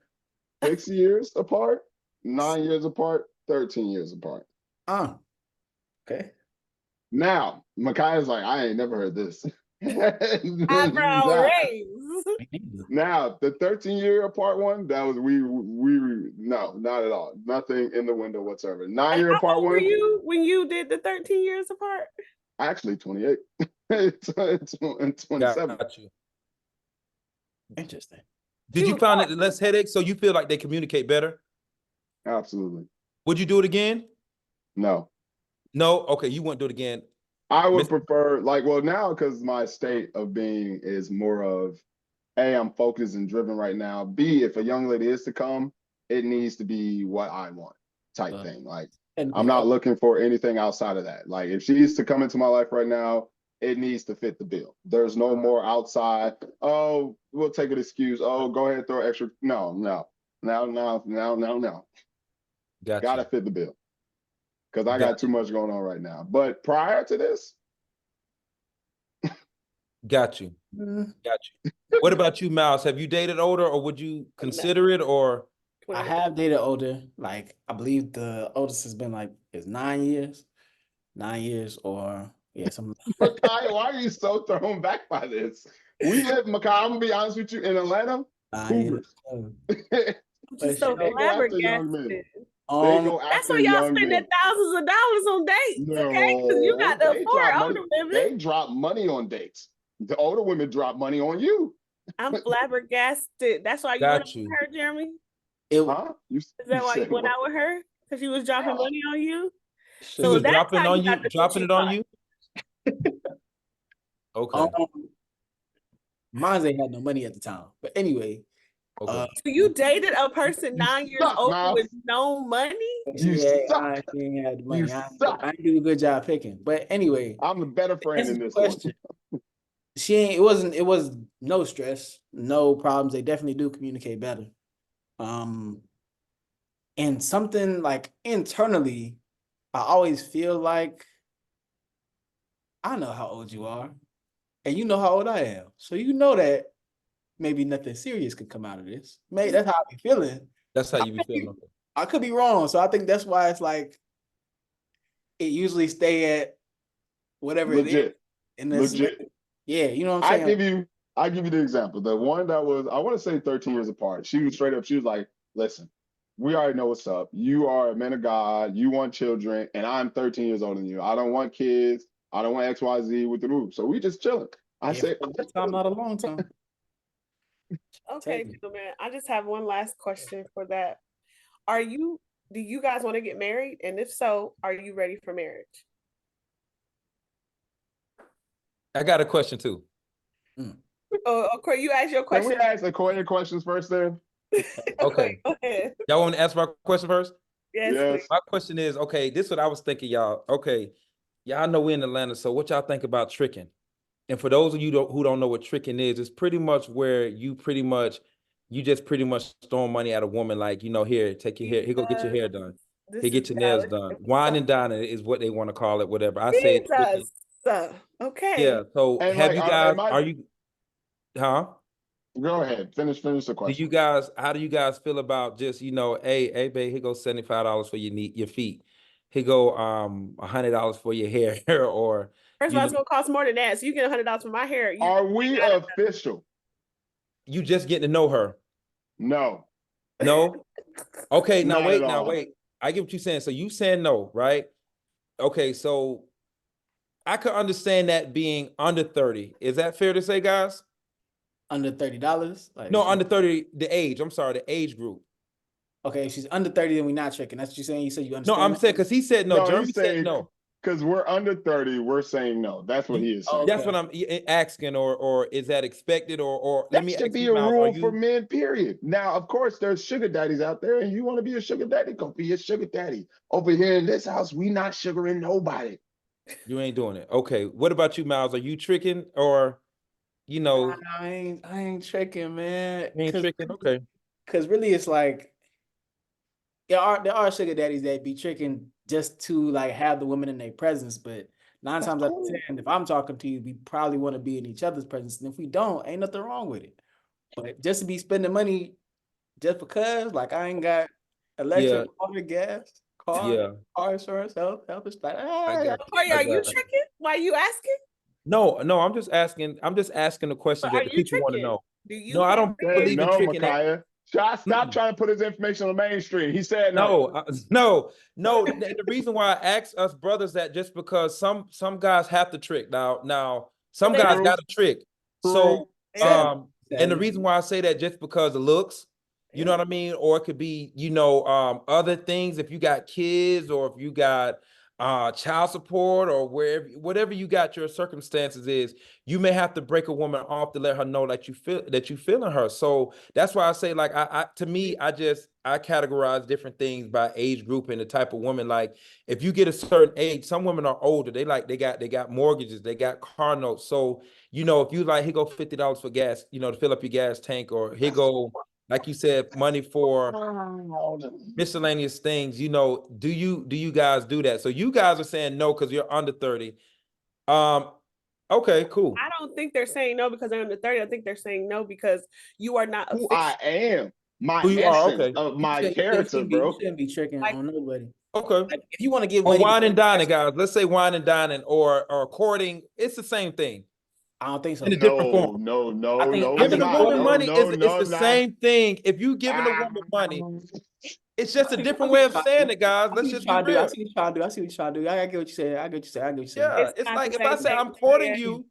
6 years apart, 9 years apart, 13 years apart. Okay. Now, Micaiah's like, I ain't never heard this. Eyebrow now, raise. now, the 13-year apart one, that was no, not at all. Nothing in the window whatsoever. 9-year How apart old were one, you when you did the 13 years apart? actually 28. and 27. Got you. Interesting. Did She you was find hard. it less headaches? So you feel like they communicate better? Absolutely. Would you do it again? No. No? Okay, you wouldn't do it again. I would Miss- prefer, like, well, now because my state of being is more of A, I'm focused and driven right now. B, if a young lady is to come, it needs to be what I want type thing. Like, I'm not looking for anything outside of that. Like, if she's to come into my life right now, it needs to fit the bill. There's no more outside. Oh, we'll take an excuse. Oh, go ahead and throw extra. No. Got Gotta you. fit the bill. Because I got too much going on right now. But prior to this, Got you. Got you. What about you, Miles? Have you dated older, or would you consider it, or? I have dated older. Like, I believe the oldest has been like is 9 years. 9 years or yeah, something. Makai, why are you so thrown back by this? We live, Makai, I'm gonna be honest with you, in Atlanta, 9 years. Cougars. Just so They go after young men. flabbergasted. They go That's after why y'all young spending men. thousands of dollars on dates, okay? Because you got to They afford drop older money. women. They drop money on dates. The older women drop money on you. I'm flabbergasted. That's why you went out with her, Jeremy? Huh? Is that why you went out with her? Because she was dropping money on you? She was dropping on you, dropping it on you? Okay. Mine ain't had no money at the time. But anyway. Okay. So you dated a person 9 years old with no money? I ain't had money. I didn't do a good job picking. But anyway. I'm the better friend in this question. It was no stress, no problems. They definitely do communicate better. And something like internally, I always feel like I know how old you are, and you know how old I am. So you know that maybe nothing serious could come out of this. Maybe that's how I be feeling. That's how you be feeling. I could be wrong. So I think that's why it's like it usually stay at whatever it is. And Legit. Yeah, you know what I'm saying? I give you the example. The one that was, I want to say 13 years apart. She was straight up, she was like, listen, we already know what's up. You are a man of God. You want children, and I'm 13 years older than you. I don't want kids. I don't want XYZ with the roof. So we just chilling. I said, I'm not a long time. Okay, gentlemen. I just have one last question for that. Do you guys want to get married? And if so, are you ready for marriage? I got a question too. Okay, you ask your question. Can we ask the questions first then? Okay. Go ahead. Y'all want to answer my question first? Yes. My question is, okay, this is what I was thinking, y'all. Okay, y'all know we're in Atlanta, so what y'all think about tricking? And for those of you who don't know what tricking is, it's pretty much where you just pretty much throwing money at a woman, like, here, take your hair, here, go get your hair done. Here, get your nails done. Wine and dining is what they want to call it, whatever. I say it's okay. Yeah. So And have like, you guys, huh? Go ahead. Finish the question. How do you guys feel about just, hey, babe, here goes $75 for your feet. Here go $100 for your hair or first of all, it's gonna cost more than that. So you get $100 for my hair. Are we official? You just getting to know her. No. No? Okay, now wait. I get what you're saying. So you saying no, right? Okay, so I could understand that being under 30. Is that fair to say, guys? Under $30? No, under 30, the age. I'm sorry, the age group. Okay, if she's under 30, then we're not tricking. That's what you're saying? You said you understand? No, I'm saying, because he said no. Jeremy said no. Because we're under 30, we're saying no. That's what he is saying. That's what I'm asking, or is that expected, or that let me should be a rule for men, period. Now, of course, there's sugar daddies out there, and you want to be a sugar daddy, go be a sugar daddy. Over here in this house, we not sugaring nobody. You ain't doing it. Okay. What about you, Miles? Are you tricking, or I ain't tricking, man. You ain't tricking? Okay. Because really, it's like there are sugar daddies that be tricking just to like have the women in their presence, but 9 That's times out of cool. 10, if I'm talking to you, we probably want to be in each other's presence, and if we don't, ain't nothing wrong with it. But just to be spending money just because, like, I ain't got electric, water, gas, Yeah, car insurance, health is like, I got you. Corey, I are you got you. tricking? Why are you asking? No, I'm just asking the questions But that are the you people want to tricking? know. Do you No, I don't have Said believe in no, tricking. Micaiah. Stop Mm-mm. trying to put his information on the mainstream. He said no. No. The reason why I ask us brothers that just because some guys have to trick. Now some they guys don't. got to trick. True. So Yeah. and the reason why I say that just because of looks, you know what I mean, or it could be other things if you got kids or if you got child support or whatever you got your circumstances is, you may have to break a woman off to let her know that you feeling her. So that's why I say, like, I to me, I categorize different things by age group and the type of woman. Like, if you get a certain age, some women are older, they got mortgages, they got car notes. So if you like, here go $50 for gas, to fill up your gas tank, or here go, like you said, money for miscellaneous things, do you guys do that? So you guys are saying no because you're under 30. Okay, cool. I don't think they're saying no because they're under 30. I think they're saying no because you are not Who official. I am, my Who you are, essence okay. of my You character, bro. You shouldn't be tricking Like- on nobody. Okay. Like, if you want to give Or money, wine and dining, guys. Let's say wine and dining or courting. It's the same thing. I don't think so. In a different No, form. no, no, I think- no, Giving it's a not. woman No, money no, it's no, the not. same thing. If you giving a woman money, it's just a different way of saying it, guys. Let's just be I real. see what you're trying to do. I see what you're trying to do. I get what you said. I get what you said. I get what you said. Yeah, It's it's not like the if I same say thing. I'm courting Yeah. you,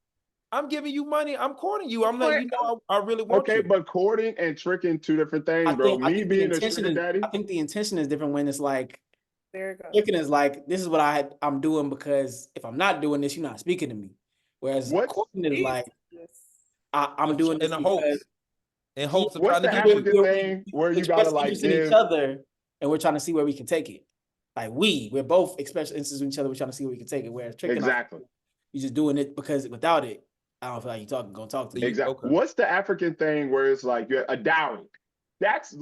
I'm giving you money. I'm courting you. I'm letting you know I really want Okay, you. but courting and tricking two different things, bro. I Me think being a sugar daddy. I think the intention is different when it's like There you go. tricking is like, this is what I'm doing because if I'm not doing this, you're not speaking to me. Whereas What? courting is like, Jesus. I'm doing this in because hopes. In hopes of What's trying to the get you. African thing where you gotta express like interest in give? each other, and we're trying to see where we can take it. Like we're both expressing interest in each other. We're trying to see where we can take it. Whereas tricking, Exactly. you're just doing it because without it, I don't feel like you're gonna talk to me. Exactly. Okay. What's the African thing where it's like you're a dowry? That's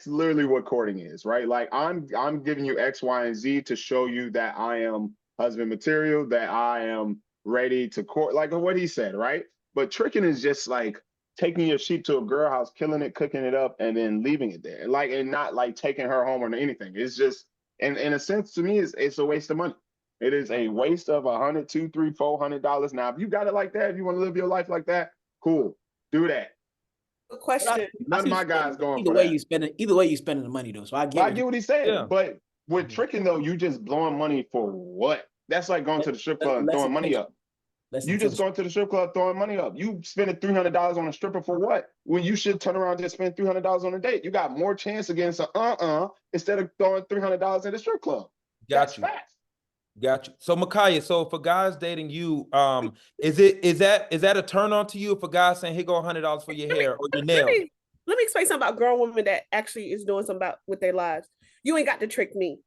literally what courting is, right? Like I'm giving you X, Y, and Z to show you that I am husband material, that I am ready to court, like what he said, right? But tricking is just like taking your sheep to a girl house, killing it, cooking it up, and then leaving it there. Like, and not like taking her home or anything. It's just, in a sense, to me, it's a waste of money. It is a waste of $100, $200, $300, $400. Now, if you got it like that, if you want to live your life like that, cool, do that. Good question. None of my guys going either for way that. Either way you spending the money though. So I But I get what he's saying. Yeah. But with tricking though, you just blowing money for what? That's like going to the strip club and Less throwing money up. You just going to the strip club throwing money up. You spending $300 on a stripper for what? When you should turn around and just spend $300 on a date. You got more chance against instead of throwing $300 at the strip club. That's facts. Got you. So Micaiah, so for guys dating you, is that a turn on to you if a guy saying, "Here go $100 for your hair or your nails"? Let me explain something about grown women that actually is doing something about with their lives. You ain't got to trick me,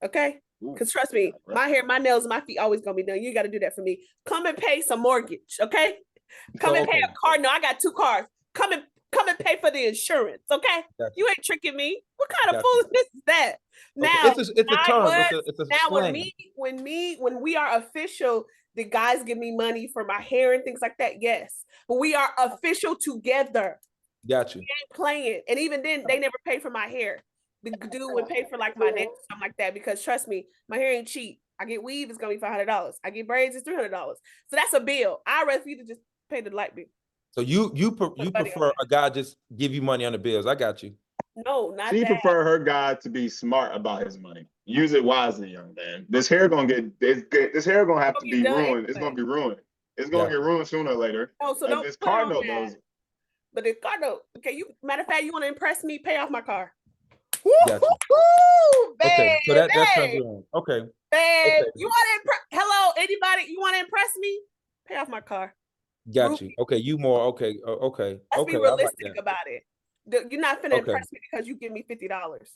okay? Because trust me, my hair, my nails, my feet always gonna be done. You got to do that for me. Come and pay some mortgage, okay? Come and pay a car. No, I got 2 cars. Come and pay for the insurance, okay? Gotcha. You ain't tricking me. What kind of Gotcha. foolishness is that? Okay. Now, It's a term. It's a now slang. when we are official, the guys give me money for my hair and things like that. Yes, but we are official together. Got you. We ain't playing, and even then, they never pay for my hair. The dude would pay for like my nails or something like that because trust me, my hair ain't cheap. I get weave, it's gonna be $500. I get braids, it's $300. So that's a bill. I'd rather for you to just pay the light bill. So you prefer a guy just give you money on the bills. I got you. No, not She that. prefer her guy to be smart about his money. Use it wisely, young man. This hair gonna have to be ruined. It's gonna be ruined. It's gonna get ruined sooner or later. Oh, so don't this put it car on note that. knows. But the car note, okay, matter of fact, you want to impress me, pay off my car. Got you. Woo, Okay, so that turns babe, you on. Okay. babe, Okay. you want to impress? Hello, anybody? You want to impress me? Pay off my car. Got you. Okay, you more. Okay. Okay. Let's Okay. be I like realistic that. about it. You're not finna Okay. impress me because you give me $50.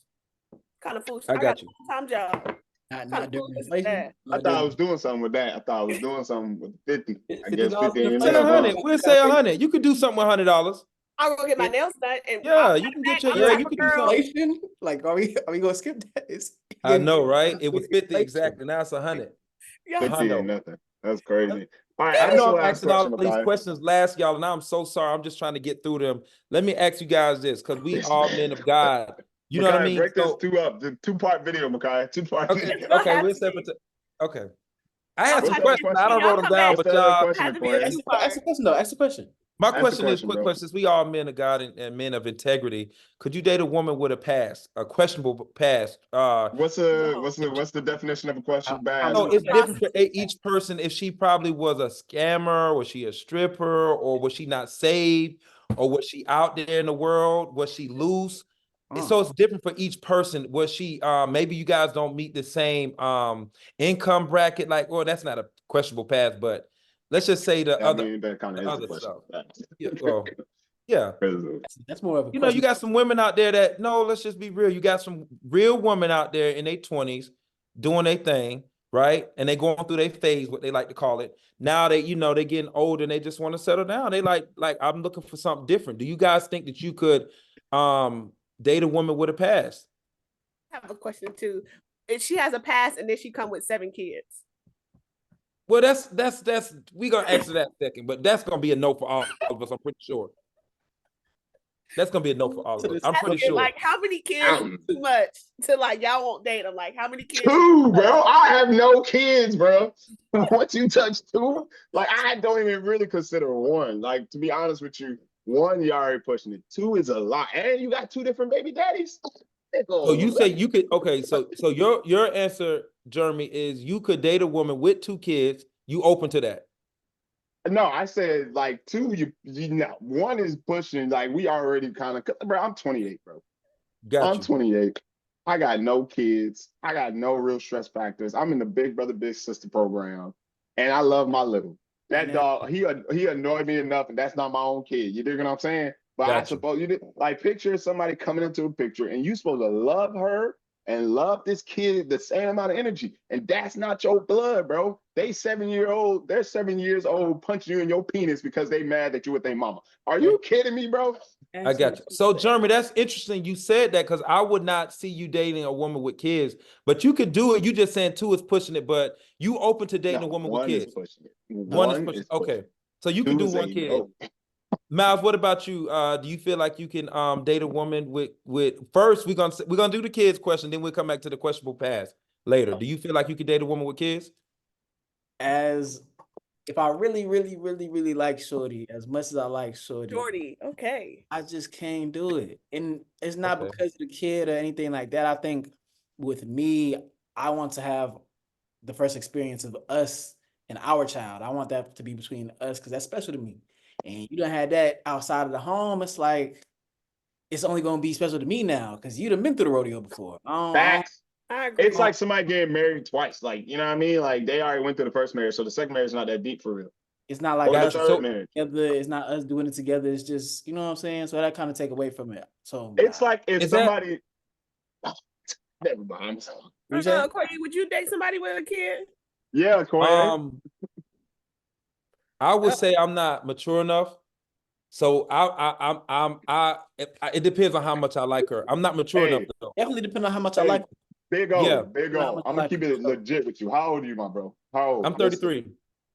Kind of foolish. I got you. A full-time job. Not doing foolish is inflation. that? I thought I was doing something with that. I thought I was doing something with 50. I guess $50 50 ain't in Say enough, huh? 100. We'll say 100. You could do something with $100. I'll go get my Yeah. nails done. And Yeah, you can get your I'm the yeah, type you of can do girl- something. Inflation? Like, are we gonna skip that? I know, right? It was 50 inflation. exactly. Now it's 100. Yeah. 50 Hundo. and nothing. That's crazy. All right, I ask know the I'm last asking all question, these Makai. questions last, y'all, and I'm so sorry. I'm just trying to get through them. Let me ask you guys this, because we This all man. men of God. You know what I Makai, mean? break this So, two up. The 2-part video, Makai. 2-part okay, video. Don't okay, have we'll to separate. be. Okay. I had I'll some What's type the other it questions. in. I don't question? Y'all wrote them come down, back. What's but the other y'all. question, Has to be a Corey? Ask two-part. the question though. Ask the question. My Ask the question is question, quick bro. questions. We all men of God and men of integrity. Could you date a woman with a past, a questionable past? What's the definition of a question? How Bad. So many it's different for Prostitute. each person. If she probably was a scammer, was she a stripper, or was she not saved, or was she out there in the world? Was she loose? So it's different for each person. Was she maybe you guys don't meet the same income bracket, like, well, that's not a questionable past, but let's just say the I mean, that kind of is the other question. stuff. Yeah, well, yeah. That's more of a You know, you question. got some women out there that, no, let's just be real. You got some real women out there in their 20s doing their thing, right? And they going through their phase, what they like to call it. Now they, they getting older and they just want to settle down. They like, I'm looking for something different. Do you guys think that you could date a woman with a past? I have a question too. If she has a past and then she come with 7 kids. Well, that's we gonna answer that second, but that's gonna be a no for all of us. I'm pretty sure. That's gonna be a no for all of us. I'm As pretty in, sure. like, how many kids is too much to like y'all won't date them? Like, how many kids? 2, bro. I have no kids, bro. Once you touch 2, like I don't even really consider 1. Like, to be honest with you, 1, you're already pushing it. 2 is a lot, and you got 2 different baby daddies. So you say you could, okay, so your answer, Jeremy, is you could date a woman with 2 kids. You open to that? No, I said like 2. You know, 1 is pushing. Like we already kind of, bro. I'm 28, bro. Got I'm you. 28. I got no kids. I got no real stress factors. I'm in the Big Brother Big Sister program, and I love my little. That dog, he annoyed me enough, and that's not my own kid. You dig what I'm saying? But I Got you. suppose you did, like, picture somebody coming into a picture, and you supposed to love her and love this kid the same amount of energy, and that's not your blood, bro. They're 7 years old, punching you in your penis because they mad that you with their mama. Are you kidding me, bro? I got you. So, Jeremy, that's interesting. You said that because I would not see you dating a woman with kids, but you could do it. You just saying 2 is pushing it, but you open to dating a No, woman with 1 is kids. pushing it. 1 is 1 pushing. is pushing. Okay, so you could 2 do is 1 a kid. no. Miles, what about you? Do you feel like you can date a woman with first we're gonna do the kids question, then we'll come back to the questionable past later. Do you feel like you could date a woman with kids? As if I really, really, really, really like Shorty, as much as I like Shorty, Jordy, okay. I just can't do it. And it's not Okay. because of the kid or anything like that. I think with me, I want to have the first experience of us and our child. I want that to be between us because that's special to me. And you don't have that outside of the home. It's like it's only gonna be special to me now because you'd have been through the rodeo before. Facts. I agree. It's like somebody getting married twice. Like, you know what I mean? Like they already went through the first marriage, so the second marriage is not that deep for real. It's not like Or the us third marriage. together. It's not us doing it together. It's just, you know what I'm saying? So that kind of take away from it. So It's like if Is that- somebody never mind. what you say? Corey, would you date somebody with a kid? Yeah, Corey. I would say I'm not mature enough. So it depends on how much I like her. I'm not mature Hey. enough though. Definitely depending on how much I Hey, like. Big O, Yeah. big How O. much I'm I gonna like keep it. it legit with you. How old are you, my bro? How old? I'm 33.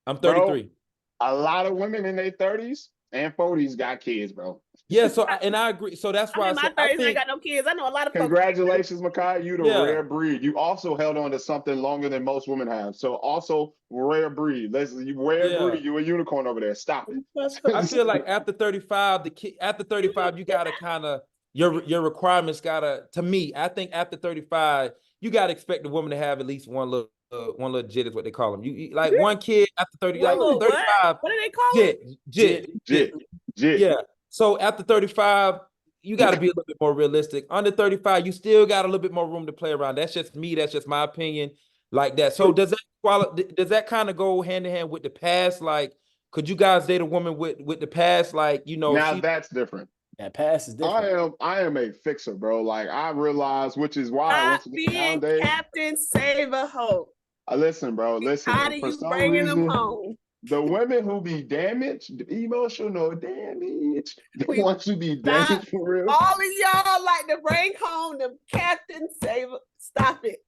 I'm Bro. 33. A lot of women in their 30s and 40s got kids, bro. Yeah, so I agree. So that's why I'm in my 30s. I ain't got no kids. I know a lot of folks. Congratulations, Makai. You the Yeah. rare breed. You also held on to something longer than most women have. So also rare breed. You rare Yeah. breed. You a unicorn over there. Stop it. I feel like after 35, after 35, you gotta kind of your requirements gotta. To me, I think after 35, you gotta expect the woman to have at least one little jit is what they call them. You like one kid after 30, like Whoa, 35. what do they call it? Jit. Yeah. So after 35, you got to be a little bit more realistic. Under 35, you still got a little bit more room to play around. That's just me. That's just my opinion. Like that. So does that kind of go hand in hand with the past? Like, could you guys date a woman with the past? Like, Now that's different. That pass is different. I am a fixer, bro. Like I realize, which is why once Stop again being nowadays. Captain Save a Hope. Listen, bro. Listen. How do For you some bringing them reason, home? The women who be damaged, the emotional damage, the We- ones who be Stop. damaged for real. All of y'all like to bring home the Captain Saver. Stop it.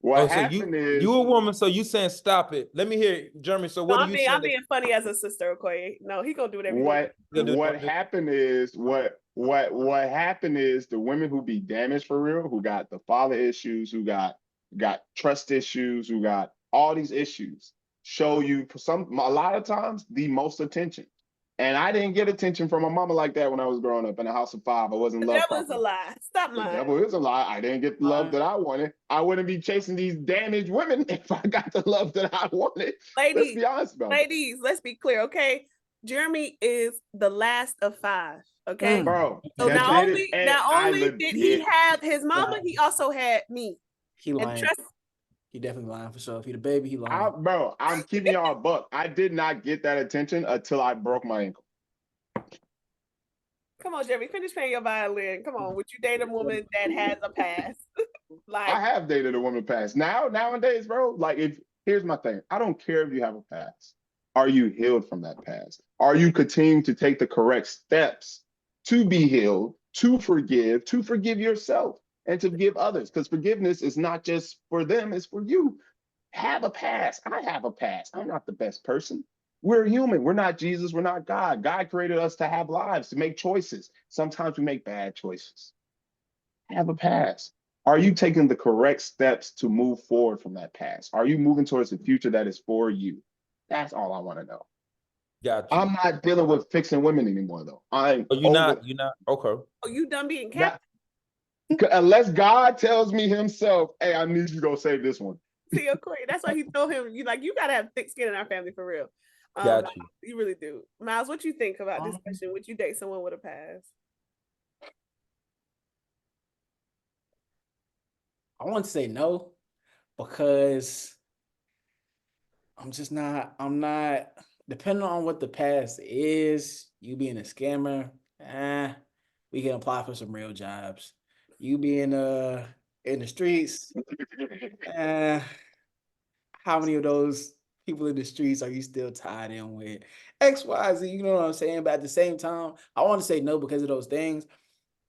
What Oh, so happened is you a woman, so you saying stop it. Let me hear it, Jeremy. So No, what are I'm you being, saying? I'm being funny as a sister, Okoye. No, he gonna do whatever. what happened is what happened is the women who be damaged for real, who got the father issues, who got trust issues, who got all these issues, show you a lot of times the most attention. And I didn't get attention from my mama like that when I was growing up in a house of 5. I wasn't The loved devil is a properly. lie. Stop The lying. devil is a lie. I didn't get the love that I wanted. I wouldn't be chasing these damaged women if I got the love that I wanted. Let's Ladies, be honest about it. ladies, let's be clear, okay? Jeremy is the last of 5, okay? Bro, So that's not it. only And not I only did he legit- have his mama, he also had me. He And lying. trust He definitely lying for sure. If he the baby, he lying. Bro, I'm keeping y'all a buck. I did not get that attention until I broke my ankle. come on, Jeremy, finish playing your violin. Come on, would you date a woman that has a past? I Like, have dated a woman past. Nowadays, bro, like here's my thing. I don't care if you have a past. Are you healed from that past? Are you continuing to take the correct steps to be healed, to forgive yourself, and to forgive others? Because forgiveness is not just for them, it's for you. Have a past. I have a past. I'm not the best person. We're human. We're not Jesus. We're not God. God created us to have lives, to make choices. Sometimes we make bad choices. Have a past. Are you taking the correct steps to move forward from that past? Are you moving towards the future that is for you? That's all I want to know. Got you. I'm not dealing with fixing women anymore, though. I'm You're not okay. oh, you done being Not- Captain? unless God tells me himself, hey, I need you to go save this one. See, Okoye, that's why he told him, you gotta have thick skin in our family for real. Got you. You really do. Miles, what you think about this Um, question? Would you date someone with a past? I want to say no because I'm not, depending on what the past is, you being a scammer, we can apply for some real jobs. You being in the streets, how many of those people in the streets are you still tied in with? X, Y, Z, you know what I'm saying? But at the same time, I want to say no because of those things.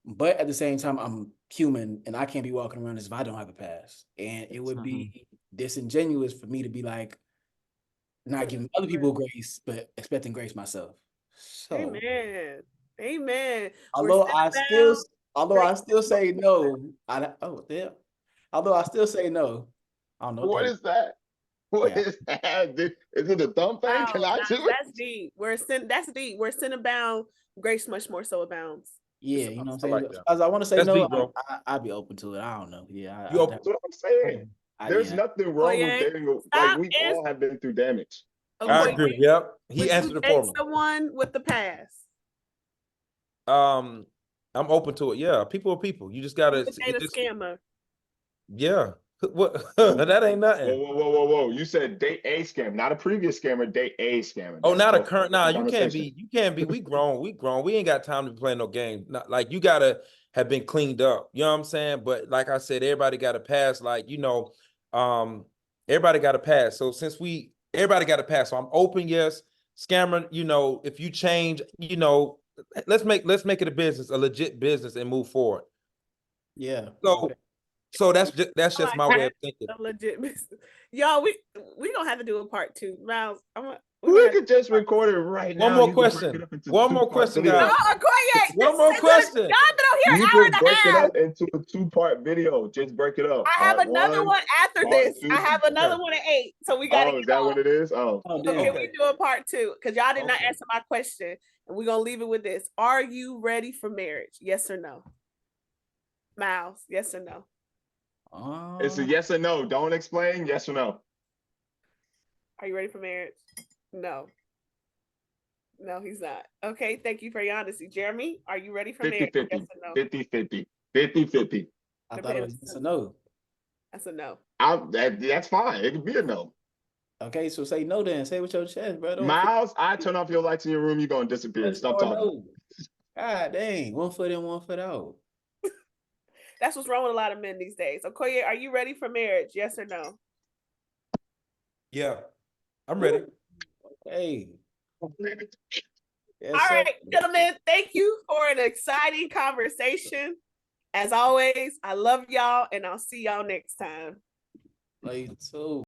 But at the same time, I'm human and I can't be walking around as if I don't have a past. And it would be disingenuous for me to be like, not giving other people grace, but expecting grace myself. So, Amen. Amen. although We're I sitting still, down. although I still say no, although I still say no, I don't know What that is that? What Yeah. is that? Is it a thumb thing? Can I do it? That's deep. That's deep. We're sin abound, grace much more so abounds. Yeah, you know what I I'm like saying? that. As I want to say That's no, deep, bro. I'd be open to it. I don't know. Yeah, You open That's what I'm saying. There's yeah. nothing wrong with Okoye, dating. Like stop we and- all have been through damage. I Okoye, agree. Yep. He would answered you it for date me. someone with the past? I'm open to it. Yeah, people are people. You just gotta. You would date a scammer. Yeah. What? That ain't Whoa, nothing. whoa. You said date a scam, not a previous scammer, date a scammer. Oh, That's not a totally current. Nah, you can't conversation. be. You can't be. We grown. We grown. We ain't got time to be playing no game. Not like you gotta have been cleaned up. You know what I'm saying? But like I said, everybody got to pass. Like everybody got to pass. So everybody got to pass. So I'm open. Yes, scammer. If you change, let's make it a business, a legit business, and move forward. Yeah. So that's just my way of thinking. A legit business. Y'all, we gonna have to do a part 2. Miles, We could just record it right now. One more You can break question. it up into One more 2-part question, video. guys. Okoye, One more question. Y'all been out here You an hour can and a break it half. up into a 2-part video. Just break it up. I have Part another 1, one after part this. 2. I have another Okay. one at 8. So we gotta Oh, is that what it is? Oh, Oh, So damn. can we do a part 2? Because y'all did not Okay. answer my question. And we're gonna leave it with this. Are you ready for marriage? Yes or no? Miles, yes or no? it's a yes or no. Don't explain. Yes or no. Are you ready for marriage? No. No, he's not. Okay, thank you for your honesty. Jeremy, are you ready for marriage? 50-50. Yes or no? 50-50. 50-50. I thought it was yes or no. That's a no. That's fine. It could be a no. Okay, so say no then. Say with your chest, bro. Miles, I turn off your lights in your room, you're gonna disappear. Stop talking. No. God dang, 1 foot in, 1 foot out. That's what's wrong with a lot of men these days. Okoye, are you ready for marriage? Yes or no? Yeah, I'm ready. Hey. Yes, All sir. right, gentlemen, thank you for an exciting conversation. As always, I love y'all, and I'll see y'all next time. Love you too.